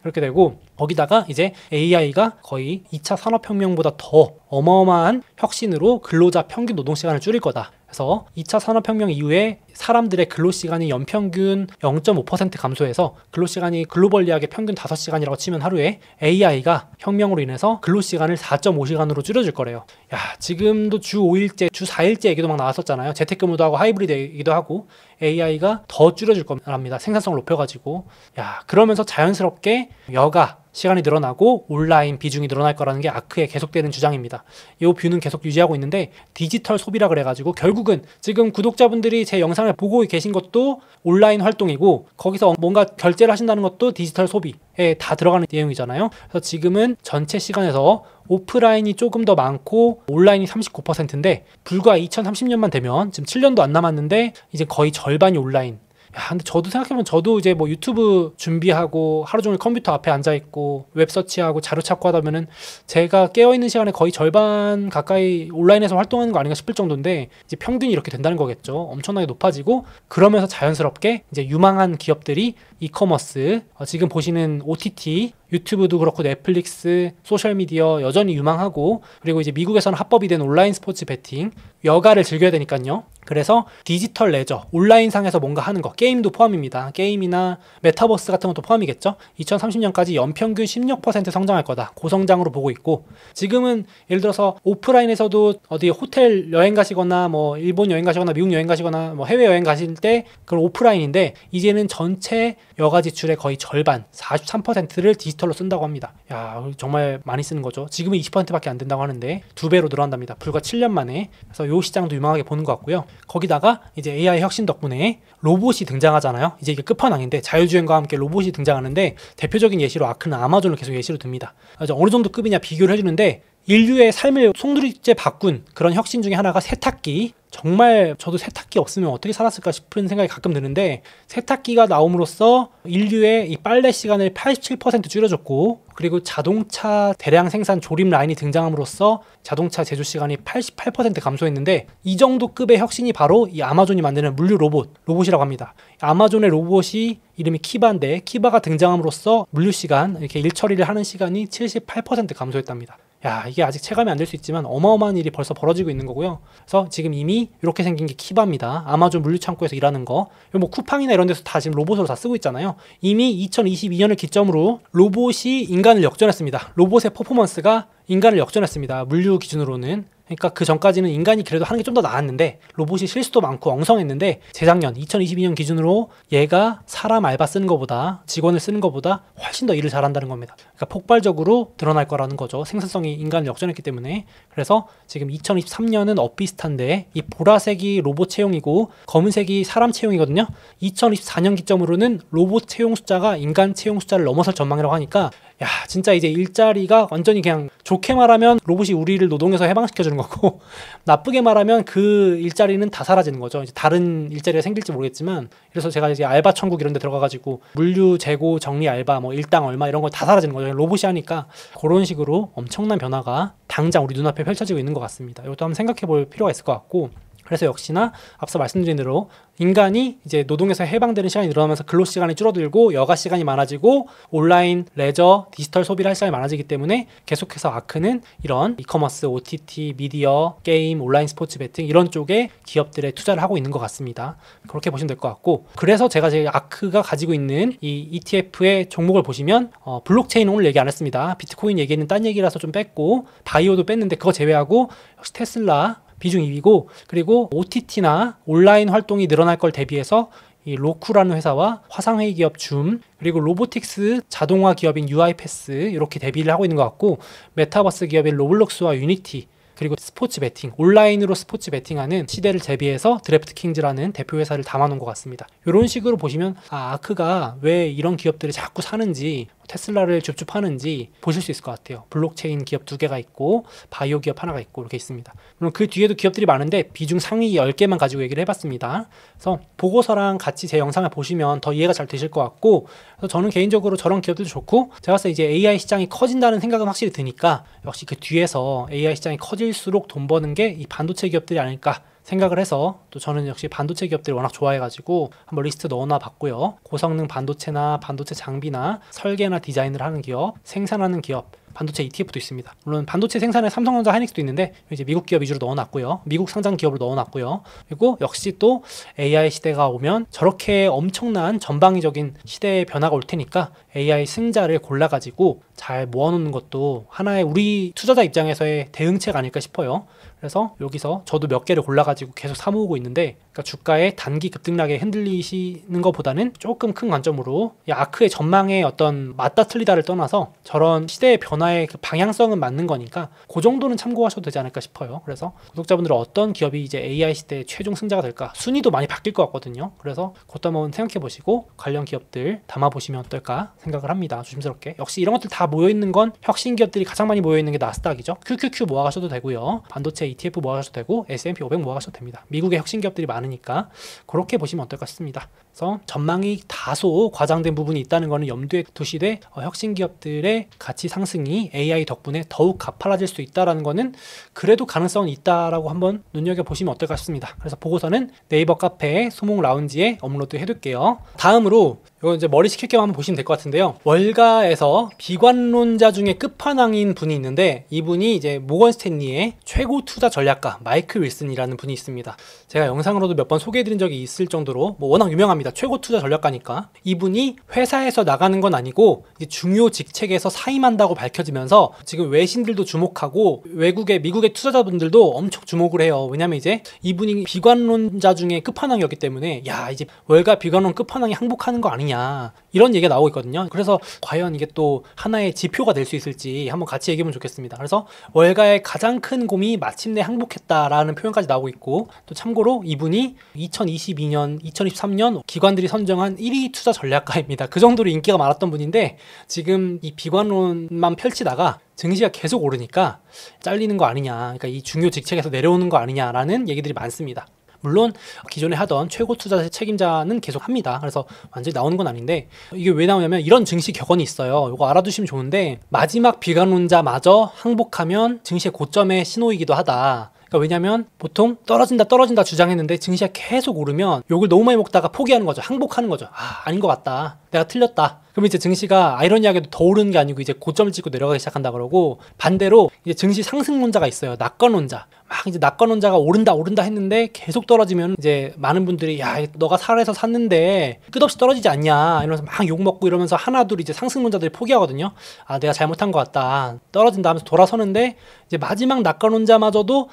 그렇게 되고, 거기다가 이제 AI가 거의 2차 산업혁명보다 더 어마어마한 혁신으로 근로자 평균 노동시간을 줄일 거다. 그래서 2차 산업혁명 이후에 사람들의 근로시간이 연평균 0.5% 감소해서 근로시간이 글로벌리하게 평균 5시간이라고 치면 하루에 AI가 혁명으로 인해서 근로시간을 4.5시간으로 줄여줄 거래요. 야, 지금도 주 5일제, 주 4일제 얘기도 막 나왔었잖아요. 재택근무도 하고 하이브리드 얘기도 하고 AI가 더 줄여줄 겁니다. 생산성을 높여가지고. 야, 그러면서 자연스럽게 여가 시간이 늘어나고 온라인 비중이 늘어날 거라는 게 아크의 계속되는 주장입니다. 이 뷰는 계속 유지하고 있는데 디지털 소비라 그래가지고 결국은 지금 구독자분들이 제 영상을 보고 계신 것도 온라인 활동이고 거기서 뭔가 결제를 하신다는 것도 디지털 소비에 다 들어가는 내용이잖아요. 그래서 지금은 전체 시간에서 오프라인이 조금 더 많고 온라인이 39%인데 불과 2030년만 되면 지금 7년도 안 남았는데 이제 거의 절반이 온라인. 야, 근데 저도 생각해보면 저도 이제 뭐 유튜브 준비하고 하루 종일 컴퓨터 앞에 앉아있고 웹 서치하고 자료 찾고 하다 보면은 제가 깨어있는 시간에 거의 절반 가까이 온라인에서 활동하는 거 아닌가 싶을 정도인데 이제 평균이 이렇게 된다는 거겠죠. 엄청나게 높아지고 그러면서 자연스럽게 이제 유망한 기업들이 이커머스, 지금 보시는 OTT, 유튜브도 그렇고 넷플릭스, 소셜미디어 여전히 유망하고, 그리고 이제 미국에서는 합법이 된 온라인 스포츠 베팅, 여가를 즐겨야 되니까요. 그래서 디지털 레저, 온라인상에서 뭔가 하는 거, 게임도 포함입니다. 게임이나 메타버스 같은 것도 포함이겠죠. 2030년까지 연평균 16% 성장할 거다. 고성장으로 보고 있고, 지금은 예를 들어서 오프라인에서도 어디 호텔 여행 가시거나 뭐 일본 여행 가시거나 미국 여행 가시거나 뭐 해외 여행 가실 때 그건 오프라인인데 이제는 전체 여가 지출의 거의 절반, 43%를 디지털로 쓴다고 합니다. 야, 정말 많이 쓰는 거죠. 지금은 20%밖에 안 된다고 하는데 2배로 늘어난답니다. 불과 7년 만에. 그래서 요 시장도 유망하게 보는 것 같고요. 거기다가 이제 AI 혁신 덕분에 로봇이 등장하잖아요. 이제 이게 끝판왕인데 자율주행과 함께 로봇이 등장하는데 대표적인 예시로 아크는 아마존을 계속 예시로 듭니다. 어느 정도 급이냐 비교를 해주는데 인류의 삶을 송두리째 바꾼 그런 혁신 중에 하나가 세탁기. 정말 저도 세탁기 없으면 어떻게 살았을까 싶은 생각이 가끔 드는데 세탁기가 나옴으로써 인류의 이 빨래 시간을 87% 줄여줬고, 그리고 자동차 대량 생산 조립 라인이 등장함으로써 자동차 제조 시간이 88% 감소했는데 이 정도 급의 혁신이 바로 이 아마존이 만드는 물류 로봇이라고 합니다. 아마존의 로봇이 이름이 키바인데 키바가 등장함으로써 물류 시간, 이렇게 일 처리를 하는 시간이 78% 감소했답니다. 야, 이게 아직 체감이 안 될 수 있지만 어마어마한 일이 벌써 벌어지고 있는 거고요. 그래서 지금 이미 이렇게 생긴 게 키바입니다. 아마존 물류 창고에서 일하는 거. 뭐 쿠팡이나 이런 데서 다 지금 로봇으로 다 쓰고 있잖아요. 이미 2022년을 기점으로 로봇이 인간을 역전했습니다. 로봇의 퍼포먼스가 인간을 역전했습니다. 물류 기준으로는. 그러니까 그 전까지는 인간이 그래도 하는 게 좀 더 나았는데 로봇이 실수도 많고 엉성했는데 재작년 2022년 기준으로 얘가 사람 알바 쓰는 것보다, 직원을 쓰는 것보다 훨씬 더 일을 잘한다는 겁니다. 그러니까 폭발적으로 드러날 거라는 거죠. 생산성이 인간을 역전했기 때문에. 그래서 지금 2023년은 엇비슷한데 이 보라색이 로봇 채용이고 검은색이 사람 채용이거든요. 2024년 기점으로는 로봇 채용 숫자가 인간 채용 숫자를 넘어설 전망이라고 하니까 야 진짜 이제 일자리가 완전히 그냥 좋게 말하면 로봇이 우리를 노동에서 해방시켜주는 거고 나쁘게 말하면 그 일자리는 다 사라지는 거죠. 이제 다른 일자리가 생길지 모르겠지만 그래서 제가 이제 알바 천국 이런 데 들어가가지고 물류 재고 정리 알바 뭐 일당 얼마 이런 거 다 사라지는 거죠. 로봇이 하니까 그런 식으로 엄청난 변화가 당장 우리 눈앞에 펼쳐지고 있는 것 같습니다. 이것도 한번 생각해 볼 필요가 있을 것 같고 그래서 역시나 앞서 말씀드린 대로 인간이 이제 노동에서 해방되는 시간이 늘어나면서 근로 시간이 줄어들고 여가 시간이 많아지고 온라인, 레저, 디지털 소비를 할 시간이 많아지기 때문에 계속해서 아크는 이런 이커머스, OTT, 미디어, 게임, 온라인 스포츠 베팅 이런 쪽에 기업들에 투자를 하고 있는 것 같습니다. 그렇게 보시면 될 것 같고 그래서 제가 아크가 가지고 있는 이 ETF의 종목을 보시면 블록체인 오늘 얘기 안 했습니다. 비트코인 얘기는 딴 얘기라서 좀 뺐고 바이오도 뺐는데 그거 제외하고 역시 테슬라 비중 2위고 그리고 OTT나 온라인 활동이 늘어날 걸 대비해서 이 로쿠라는 회사와 화상회의 기업 줌 그리고 로보틱스 자동화 기업인 UiPath 이렇게 대비를 하고 있는 것 같고 메타버스 기업인 로블록스와 유니티 그리고 스포츠 베팅, 온라인으로 스포츠 베팅하는 시대를 대비해서 드래프트킹즈라는 대표 회사를 담아놓은 것 같습니다. 이런 식으로 보시면 아크가 왜 이런 기업들을 자꾸 사는지 테슬라를 줍줍하는지 보실 수 있을 것 같아요. 블록체인 기업 2개가 있고 바이오 기업 하나가 있고 이렇게 있습니다. 물론 그 뒤에도 기업들이 많은데 비중 상위 10개만 가지고 얘기를 해봤습니다. 그래서 보고서랑 같이 제 영상을 보시면 더 이해가 잘 되실 것 같고 그래서 저는 개인적으로 저런 기업들도 좋고 제가 봤을 때 이제 AI 시장이 커진다는 생각은 확실히 드니까 역시 그 뒤에서 AI 시장이 커질수록 돈 버는 게 이 반도체 기업들이 아닐까 생각을 해서 또 저는 역시 반도체 기업들을 워낙 좋아해가지고 한번 리스트 넣어놔 봤고요. 고성능 반도체나 반도체 장비나 설계나 디자인을 하는 기업, 생산하는 기업, 반도체 ETF도 있습니다. 물론 반도체 생산에 삼성전자, 하이닉스도 있는데 이제 미국 기업 위주로 넣어놨고요. 미국 상장 기업으로 넣어놨고요. 그리고 역시 또 AI 시대가 오면 저렇게 엄청난 전방위적인 시대의 변화가 올 테니까 AI 승자를 골라가지고 잘 모아놓는 것도 하나의 우리 투자자 입장에서의 대응책 아닐까 싶어요. 그래서 여기서 저도 몇 개를 골라가지고 계속 사모으고 있는데 그러니까 주가의 단기 급등락에 흔들리시는 것보다는 조금 큰 관점으로 이 아크의 전망에 어떤 맞다 틀리다를 떠나서 저런 시대의 변화의 그 방향성은 맞는 거니까 그 정도는 참고하셔도 되지 않을까 싶어요. 그래서 구독자분들은 어떤 기업이 이제 AI 시대의 최종 승자가 될까 순위도 많이 바뀔 것 같거든요. 그래서 그것도 한번 생각해 보시고 관련 기업들 담아보시면 어떨까 생각을 합니다. 조심스럽게. 역시 이런 것들 다 모여있는 건 혁신 기업들이 가장 많이 모여있는 게 나스닥이죠. QQQ 모아가셔도 되고요. 반도체 ETF 모아가셔도 되고 S&P 500 모아가셔도 됩니다. 미국의 혁신 기업들이 많으니까 그렇게 보시면 어떨까 싶습니다. 그래서 전망이 다소 과장된 부분이 있다는 것은 염두에 두시되 혁신 기업들의 가치 상승이 AI 덕분에 더욱 가팔라질 수 있다는 것은 그래도 가능성은 있다라고 한번 눈여겨보시면 어떨까 싶습니다. 그래서 보고서는 네이버 카페 소몽 라운지에 업로드 해둘게요. 다음으로 이거 이제 머리 식힐 겸 한번 보시면 될 것 같은데요. 월가에서 비관론자 중에 끝판왕인 분이 있는데 이분이 이제 모건 스탠리의 최고 투자 전략가 마이클 윌슨이라는 분이 있습니다. 제가 영상으로도 몇 번 소개해드린 적이 있을 정도로 뭐 워낙 유명합니다. 최고 투자 전략가니까. 이분이 회사에서 나가는 건 아니고 이제 중요 직책에서 사임한다고 밝혀지면서 지금 외신들도 주목하고 미국의 투자자분들도 엄청 주목을 해요. 왜냐면 이제 이분이 비관론자 중에 끝판왕이었기 때문에 야 이제 월가 비관론 끝판왕이 항복하는 거 아니냐 이런 얘기가 나오고 있거든요. 그래서 과연 이게 또 하나의 지표가 될 수 있을지 한번 같이 얘기해보면 좋겠습니다. 그래서 월가의 가장 큰 곰이 마침내 항복했다라는 표현까지 나오고 있고 또 참고로 이분이 2022년, 2023년 기관들이 선정한 1위 투자 전략가입니다. 그 정도로 인기가 많았던 분인데 지금 이 비관론만 펼치다가 증시가 계속 오르니까 잘리는 거 아니냐, 그러니까 이 중요 직책에서 내려오는 거 아니냐라는 얘기들이 많습니다. 물론 기존에 하던 최고 투자 책임자는 계속 합니다. 그래서 완전히 나오는 건 아닌데 이게 왜 나오냐면 이런 증시 격언이 있어요. 이거 알아두시면 좋은데 마지막 비관론자마저 항복하면 증시의 고점의 신호이기도 하다. 그러니까 왜냐면 보통 떨어진다 주장했는데 증시가 계속 오르면 욕을 너무 많이 먹다가 포기하는 거죠. 항복하는 거죠. 아닌 것 같다. 내가 틀렸다. 그럼 이제 증시가 아이러니하게도 더 오르는 게 아니고 이제 고점을 찍고 내려가기 시작한다 그러고 반대로 이제 증시 상승론자가 있어요. 낙관론자. 막 이제 낙관론자가 오른다 했는데 계속 떨어지면 이제 많은 분들이 야 너가 살아서 샀는데 끝없이 떨어지지 않냐 이러면서 막 욕먹고 이러면서 하나둘 이제 상승론자들이 포기하거든요. 내가 잘못한 것 같다. 떨어진다 하면서 돌아서는데 이제 마지막 낙관론자마저도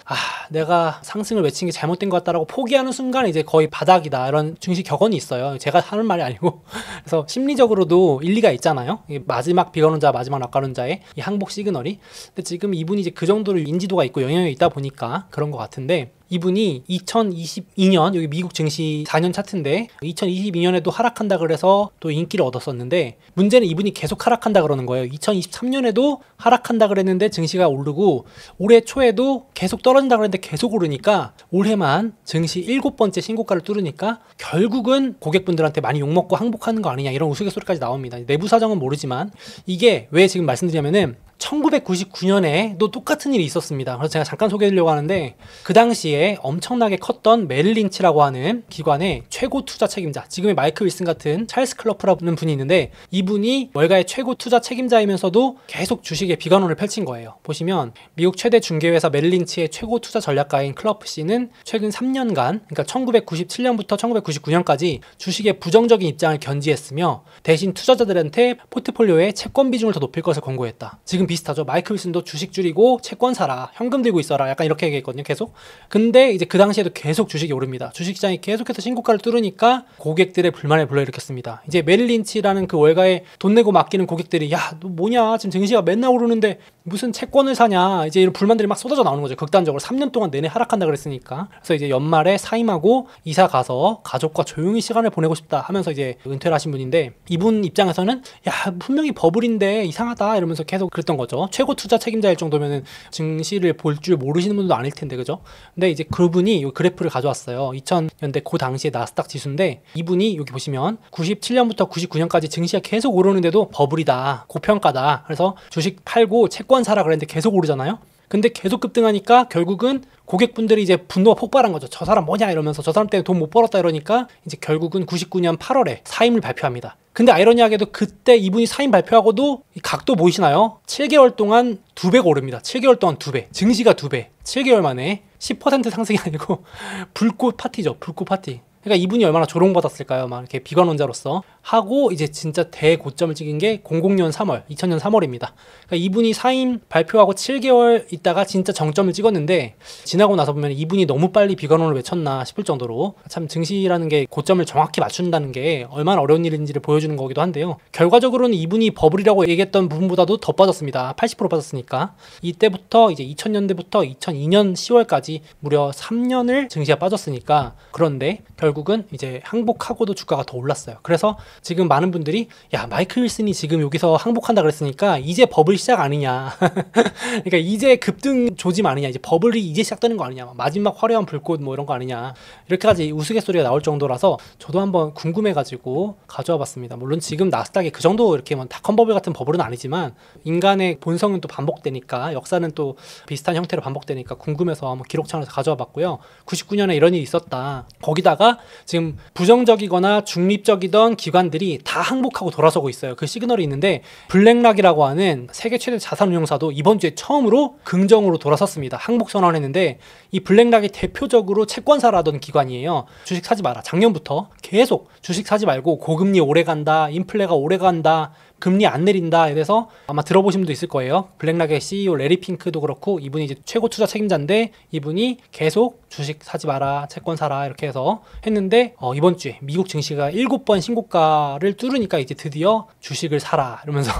내가 상승을 외친 게 잘못된 것 같다라고 포기하는 순간 이제 거의 바닥이다 이런 증시 격언이 있어요. 제가 하는 말이 아니고 그래서 심리적으로도 일리가 있잖아요. 마지막 비관론자, 마지막 낙관론자의 이 항복 시그널이. 근데 지금 이분이 이제 그 정도로 인지도가 있고 영향력이 있다 보니까 그런 것 같은데 이분이 2022년 여기 미국 증시 4년 차트인데 2022년에도 하락한다 그래서 또 인기를 얻었었는데 문제는 이분이 계속 하락한다 그러는 거예요. 2023년에도 하락한다 그랬는데 증시가 오르고 올해 초에도 계속 떨어진다 그랬는데 계속 오르니까 올해만 증시 7번째 신고가를 뚫으니까 결국은 고객분들한테 많이 욕먹고 항복하는 거 아니냐 이런 우스갯소리까지 나옵니다. 내부 사정은 모르지만 이게 왜 지금 말씀드리냐면은 1999년에도 똑같은 일이 있었습니다. 그래서 제가 잠깐 소개해드리려고 하는데 그 당시에 엄청나게 컸던 메릴 린치라고 하는 기관의 최고 투자 책임자, 지금의 마이클 윌슨 같은 찰스 클러프라는 분이 있는데 이분이 월가의 최고 투자 책임자이면서도 계속 주식의 비관론을 펼친 거예요. 보시면 미국 최대 중개회사 메릴 린치의 최고 투자 전략가인 클러프 씨는 최근 3년간 그러니까 1997년부터 1999년까지 주식의 부정적인 입장을 견지했으며 대신 투자자들한테 포트폴리오의 채권 비중을 더 높일 것을 권고했다. 지금 비슷하죠. 마이클 윌슨도 주식 줄이고 채권 사라, 현금 들고 있어라 약간 이렇게 얘기했거든요. 계속. 근데 이제 그 당시에도 계속 주식이 오릅니다. 주식시장이 계속해서 신고가를 뚫으니까 고객들의 불만을 불러일으켰습니다. 이제 메릴 린치라는 그 월가에 돈 내고 맡기는 고객들이 야, 너 뭐냐 지금 증시가 맨날 오르는데 무슨 채권을 사냐 이제 이런 불만들이 막 쏟아져 나오는 거죠. 극단적으로 3년 동안 내내 하락한다 그랬으니까. 그래서 이제 연말에 사임하고 이사 가서 가족과 조용히 시간을 보내고 싶다 하면서 이제 은퇴를 하신 분인데 이분 입장에서는 야 분명히 버블인데 이상하다 이러면서 계속 그랬던 거죠. 최고 투자 책임자일 정도면은 증시를 볼 줄 모르시는 분도 아닐 텐데 그죠? 근데 이제 그분이 이 그래프를 가져왔어요. 2000년대 그 당시에 나스닥 지수인데 이분이 여기 보시면 97년부터 99년까지 증시가 계속 오르는데도 버블이다, 고평가다. 그래서 주식 팔고 채권 사라 그랬는데 계속 오르잖아요. 근데 계속 급등하니까 결국은 고객분들이 이제 분노가 폭발한 거죠. 저 사람 뭐냐 이러면서 저 사람 때문에 돈 못 벌었다 이러니까 이제 결국은 99년 8월에 사임을 발표합니다. 근데 아이러니하게도 그때 이분이 사임 발표하고도 이 각도 보이시나요? 7개월 동안 2배가 오릅니다. 7개월 동안 2배. 증시가 2배. 7개월 만에 10% 상승이 아니고 불꽃 파티죠. 불꽃 파티. 그러니까 이분이 얼마나 조롱받았을까요? 막 이렇게 비관론자로서 하고 이제 진짜 대고점을 찍은 게 00년 3월, 2000년 3월입니다. 그러니까 이분이 사임 발표하고 7개월 있다가 진짜 정점을 찍었는데 지나고 나서 보면 이분이 너무 빨리 비관론을 외쳤나 싶을 정도로 참 증시라는 게 고점을 정확히 맞춘다는 게 얼마나 어려운 일인지를 보여주는 거기도 한데요. 결과적으로는 이분이 버블이라고 얘기했던 부분보다도 더 빠졌습니다. 80% 빠졌으니까. 이때부터 이제 2000년대부터 2002년 10월까지 무려 3년을 증시가 빠졌으니까 그런데 결국은 이제 항복하고도 주가가 더 올랐어요. 그래서 지금 많은 분들이 야 마이클 윌슨이 지금 여기서 항복한다 그랬으니까 이제 버블 시작 아니냐 그러니까 이제 급등 조짐 아니냐 이제 버블이 이제 시작되는 거 아니냐 마지막 화려한 불꽃 뭐 이런 거 아니냐 이렇게까지 우스갯소리가 나올 정도라서 저도 한번 궁금해가지고 가져와 봤습니다. 물론 지금 나스닥이 그 정도 이렇게 뭐 닷컴 버블 같은 버블은 아니지만 인간의 본성은 또 반복되니까 역사는 또 비슷한 형태로 반복되니까 궁금해서 한번 기록창에서 가져와 봤고요. 99년에 이런 일이 있었다. 거기다가 지금 부정적이거나 중립적이던 기관들이 다 항복하고 돌아서고 있어요. 그 시그널이 있는데 블랙락이라고 하는 세계 최대 자산운용사도 이번 주에 처음으로 긍정으로 돌아섰습니다. 항복 선언했는데 이 블랙락이 대표적으로 채권사라던 기관이에요. 주식 사지 마라. 작년부터 계속 주식 사지 말고 고금리 오래 간다. 인플레가 오래 간다. 금리 안 내린다. 이래서 아마 들어보신 분도 있을 거예요. 블랙락의 CEO 레리 핑크도 그렇고 이분이 이제 최고 투자 책임자인데 이분이 계속 주식 사지 마라, 채권 사라 이렇게 해서 했는데 이번 주에 미국 증시가 7번 신고가를 뚫으니까 이제 드디어 주식을 사라 이러면서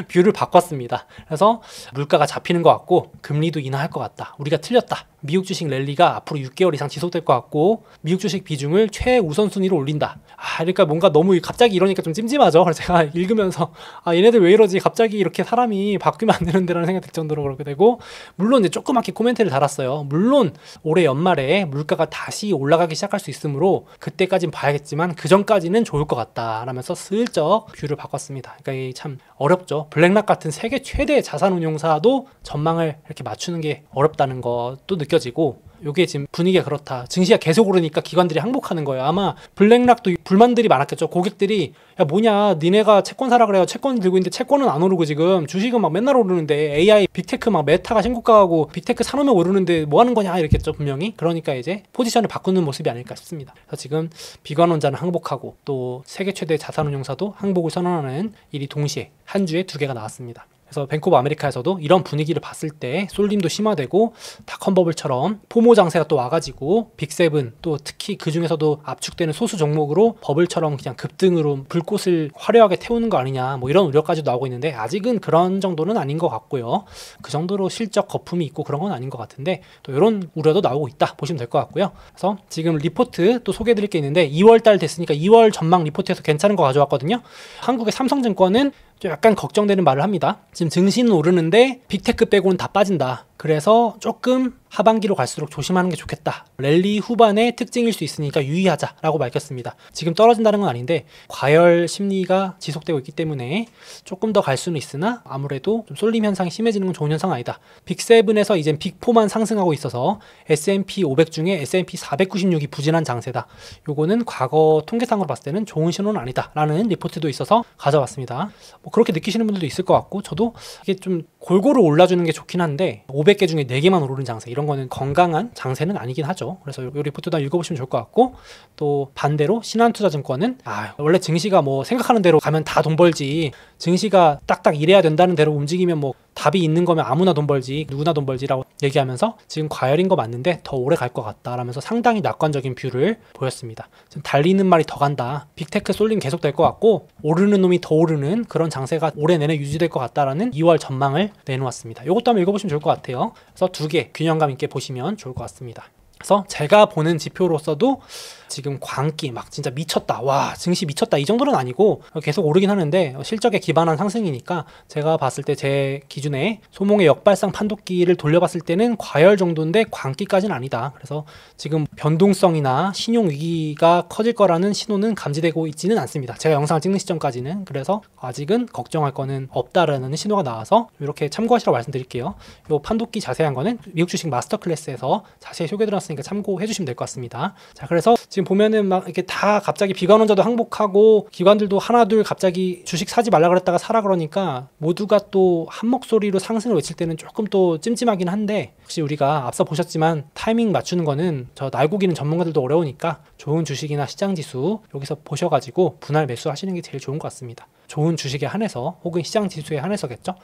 뷰를 바꿨습니다. 그래서 물가가 잡히는 것 같고 금리도 인하할 것 같다. 우리가 틀렸다. 미국 주식 랠리가 앞으로 6개월 이상 지속될 것 같고 미국 주식 비중을 최우선순위로 올린다. 그러니까 뭔가 너무 갑자기 이러니까 좀 찜찜하죠. 그래서 제가 읽으면서 얘네들 왜 이러지? 갑자기 이렇게 사람이 바뀌면 안 되는데라는 생각이 들 정도로 그렇게 되고 물론 이제 조그맣게 코멘트를 달았어요. 물론 올해 연말에 물가가 다시 올라가기 시작할 수 있으므로 그때까진 봐야겠지만 그 전까지는 좋을 것 같다 라면서 슬쩍 뷰를 바꿨습니다. 그러니까 이게 참 어렵죠. 블랙락 같은 세계 최대 자산운용사도 전망을 이렇게 맞추는 게 어렵다는 것도 느껴지고 요게 지금 분위기가 그렇다. 증시가 계속 오르니까 기관들이 항복하는 거예요. 아마 블랙락도 불만들이 많았겠죠. 고객들이 야 뭐냐 니네가 채권 사라 그래요. 채권 들고 있는데 채권은 안 오르고 지금 주식은 막 맨날 오르는데 AI 빅테크 막 메타가 신고가하고 빅테크 사놓으면 오르는데 뭐 하는 거냐 이랬겠죠 분명히. 그러니까 이제 포지션을 바꾸는 모습이 아닐까 싶습니다. 그래서 지금 비관론자는 항복하고 또 세계 최대 자산운용사도 항복을 선언하는 일이 동시에 한 주에 2개가 나왔습니다. 그래서 뱅크 오브 아메리카에서도 이런 분위기를 봤을 때 쏠림도 심화되고 닷컴버블처럼 포모 장세가 또 와가지고 빅세븐 또 특히 그 중에서도 압축되는 소수 종목으로 버블처럼 그냥 급등으로 불꽃을 화려하게 태우는 거 아니냐 뭐 이런 우려까지 나오고 있는데 아직은 그런 정도는 아닌 것 같고요. 그 정도로 실적 거품이 있고 그런 건 아닌 것 같은데 또 이런 우려도 나오고 있다 보시면 될 것 같고요. 그래서 지금 리포트 또 소개해드릴 게 있는데 2월달 됐으니까 2월 전망 리포트에서 괜찮은 거 가져왔거든요. 한국의 삼성증권은 좀 약간 걱정되는 말을 합니다. 지금 증시는 오르는데 빅테크 빼고는 다 빠진다. 그래서 조금 하반기로 갈수록 조심하는 게 좋겠다. 랠리 후반의 특징일 수 있으니까 유의하자라고 밝혔습니다. 지금 떨어진다는 건 아닌데 과열 심리가 지속되고 있기 때문에 조금 더 갈 수는 있으나 아무래도 좀 쏠림 현상이 심해지는 건 좋은 현상은 아니다. 빅7에서 이젠 빅4만 상승하고 있어서 S&P 500 중에 S&P 496이 부진한 장세다. 요거는 과거 통계상으로 봤을 때는 좋은 신호는 아니다 라는 리포트도 있어서 가져왔습니다. 뭐 그렇게 느끼시는 분들도 있을 것 같고 저도 이게 좀 골고루 올라주는 게 좋긴 한데 500개 중에 4개만 오르는 장세 이런 거는 건강한 장세는 아니긴 하죠. 그래서 이 리포트도 읽어보시면 좋을 것 같고 또 반대로 신한투자증권은 원래 증시가 뭐 생각하는 대로 가면 다 돈 벌지 증시가 딱딱 이래야 된다는 대로 움직이면 뭐 답이 있는 거면 아무나 돈 벌지 누구나 돈 벌지라고 얘기하면서 지금 과열인 거 맞는데 더 오래 갈 것 같다라면서 상당히 낙관적인 뷰를 보였습니다. 지금 달리는 말이 더 간다. 빅테크 쏠림 계속 될 것 같고 오르는 놈이 더 오르는 그런 장세가 올해 내내 유지될 것 같다라는 2월 전망을 내놓았습니다. 이것도 한번 읽어보시면 좋을 것 같아요. 그래서 두 개 균형감 있게 보시면 좋을 것 같습니다. 그래서 제가 보는 지표로서도 지금 광기 막 진짜 미쳤다 와 증시 미쳤다 이 정도는 아니고 계속 오르긴 하는데 실적에 기반한 상승이니까 제가 봤을 때 제 기준에 소몽의 역발상 판도기를 돌려봤을 때는 과열 정도인데 광기까지는 아니다. 그래서 지금 변동성이나 신용 위기가 커질 거라는 신호는 감지되고 있지는 않습니다. 제가 영상을 찍는 시점까지는. 그래서 아직은 걱정할 거는 없다라는 신호가 나와서 이렇게 참고하시라고 말씀드릴게요. 이 판도기 자세한 거는 미국 주식 마스터 클래스에서 자세히 소개해드렸으니까 참고해 주시면 될 것 같습니다. 자, 그래서 지금 보면은 막 이렇게 다 갑자기 비관론자도 항복하고 기관들도 하나둘 갑자기 주식 사지 말라 그랬다가 사라 그러니까 모두가 또 한 목소리로 상승을 외칠 때는 조금 또 찜찜하긴 한데 혹시 우리가 앞서 보셨지만 타이밍 맞추는 거는 저 날고기는 전문가들도 어려우니까 좋은 주식이나 시장 지수 여기서 보셔가지고 분할 매수하시는 게 제일 좋은 것 같습니다. 좋은 주식에 한해서 혹은 시장 지수에 한해서겠죠.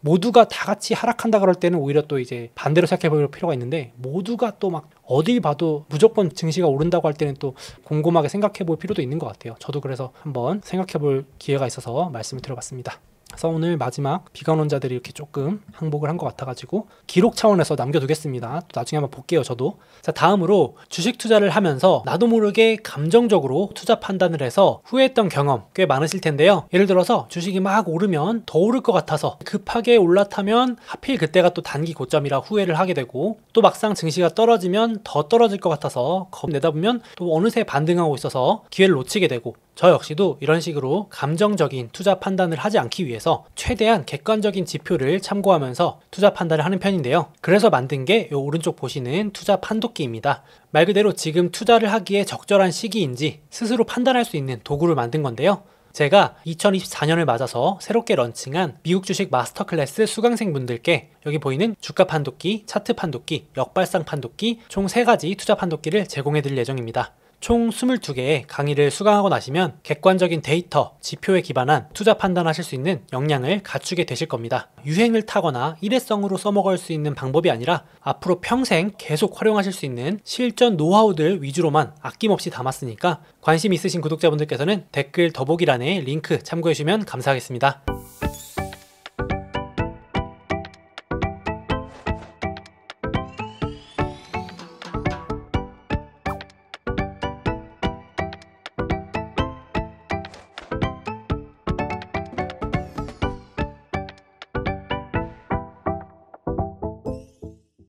모두가 다 같이 하락한다 그럴 때는 오히려 또 이제 반대로 생각해 볼 필요가 있는데 모두가 또 막 어딜 봐도 무조건 증시가 오른다고 할 때는 또 곰곰하게 생각해 볼 필요도 있는 것 같아요. 저도 그래서 한번 생각해 볼 기회가 있어서 말씀을 드려봤습니다. 그래서 오늘 마지막 비관론자들이 이렇게 조금 항복을 한 것 같아가지고 기록 차원에서 남겨두겠습니다. 또 나중에 한번 볼게요. 저도. 자, 다음으로 주식 투자를 하면서 나도 모르게 감정적으로 투자 판단을 해서 후회했던 경험 꽤 많으실 텐데요. 예를 들어서 주식이 막 오르면 더 오를 것 같아서 급하게 올라타면 하필 그때가 또 단기 고점이라 후회를 하게 되고 또 막상 증시가 떨어지면 더 떨어질 것 같아서 겁내다 보면 또 어느새 반등하고 있어서 기회를 놓치게 되고 저 역시도 이런 식으로 감정적인 투자 판단을 하지 않기 위해서 최대한 객관적인 지표를 참고하면서 투자 판단을 하는 편인데요. 그래서 만든 게 이 오른쪽 보시는 투자 판도기입니다. 말 그대로 지금 투자를 하기에 적절한 시기인지 스스로 판단할 수 있는 도구를 만든 건데요. 제가 2024년을 맞아서 새롭게 런칭한 미국 주식 마스터 클래스 수강생분들께 여기 보이는 주가 판도기, 차트 판도기, 역발상 판도기 총 3가지 투자 판도기를 제공해 드릴 예정입니다. 총 22개의 강의를 수강하고 나시면 객관적인 데이터, 지표에 기반한 투자 판단하실 수 있는 역량을 갖추게 되실 겁니다. 유행을 타거나 일회성으로 써먹을 수 있는 방법이 아니라 앞으로 평생 계속 활용하실 수 있는 실전 노하우들 위주로만 아낌없이 담았으니까 관심 있으신 구독자분들께서는 댓글 더보기란에 링크 참고해주시면 감사하겠습니다.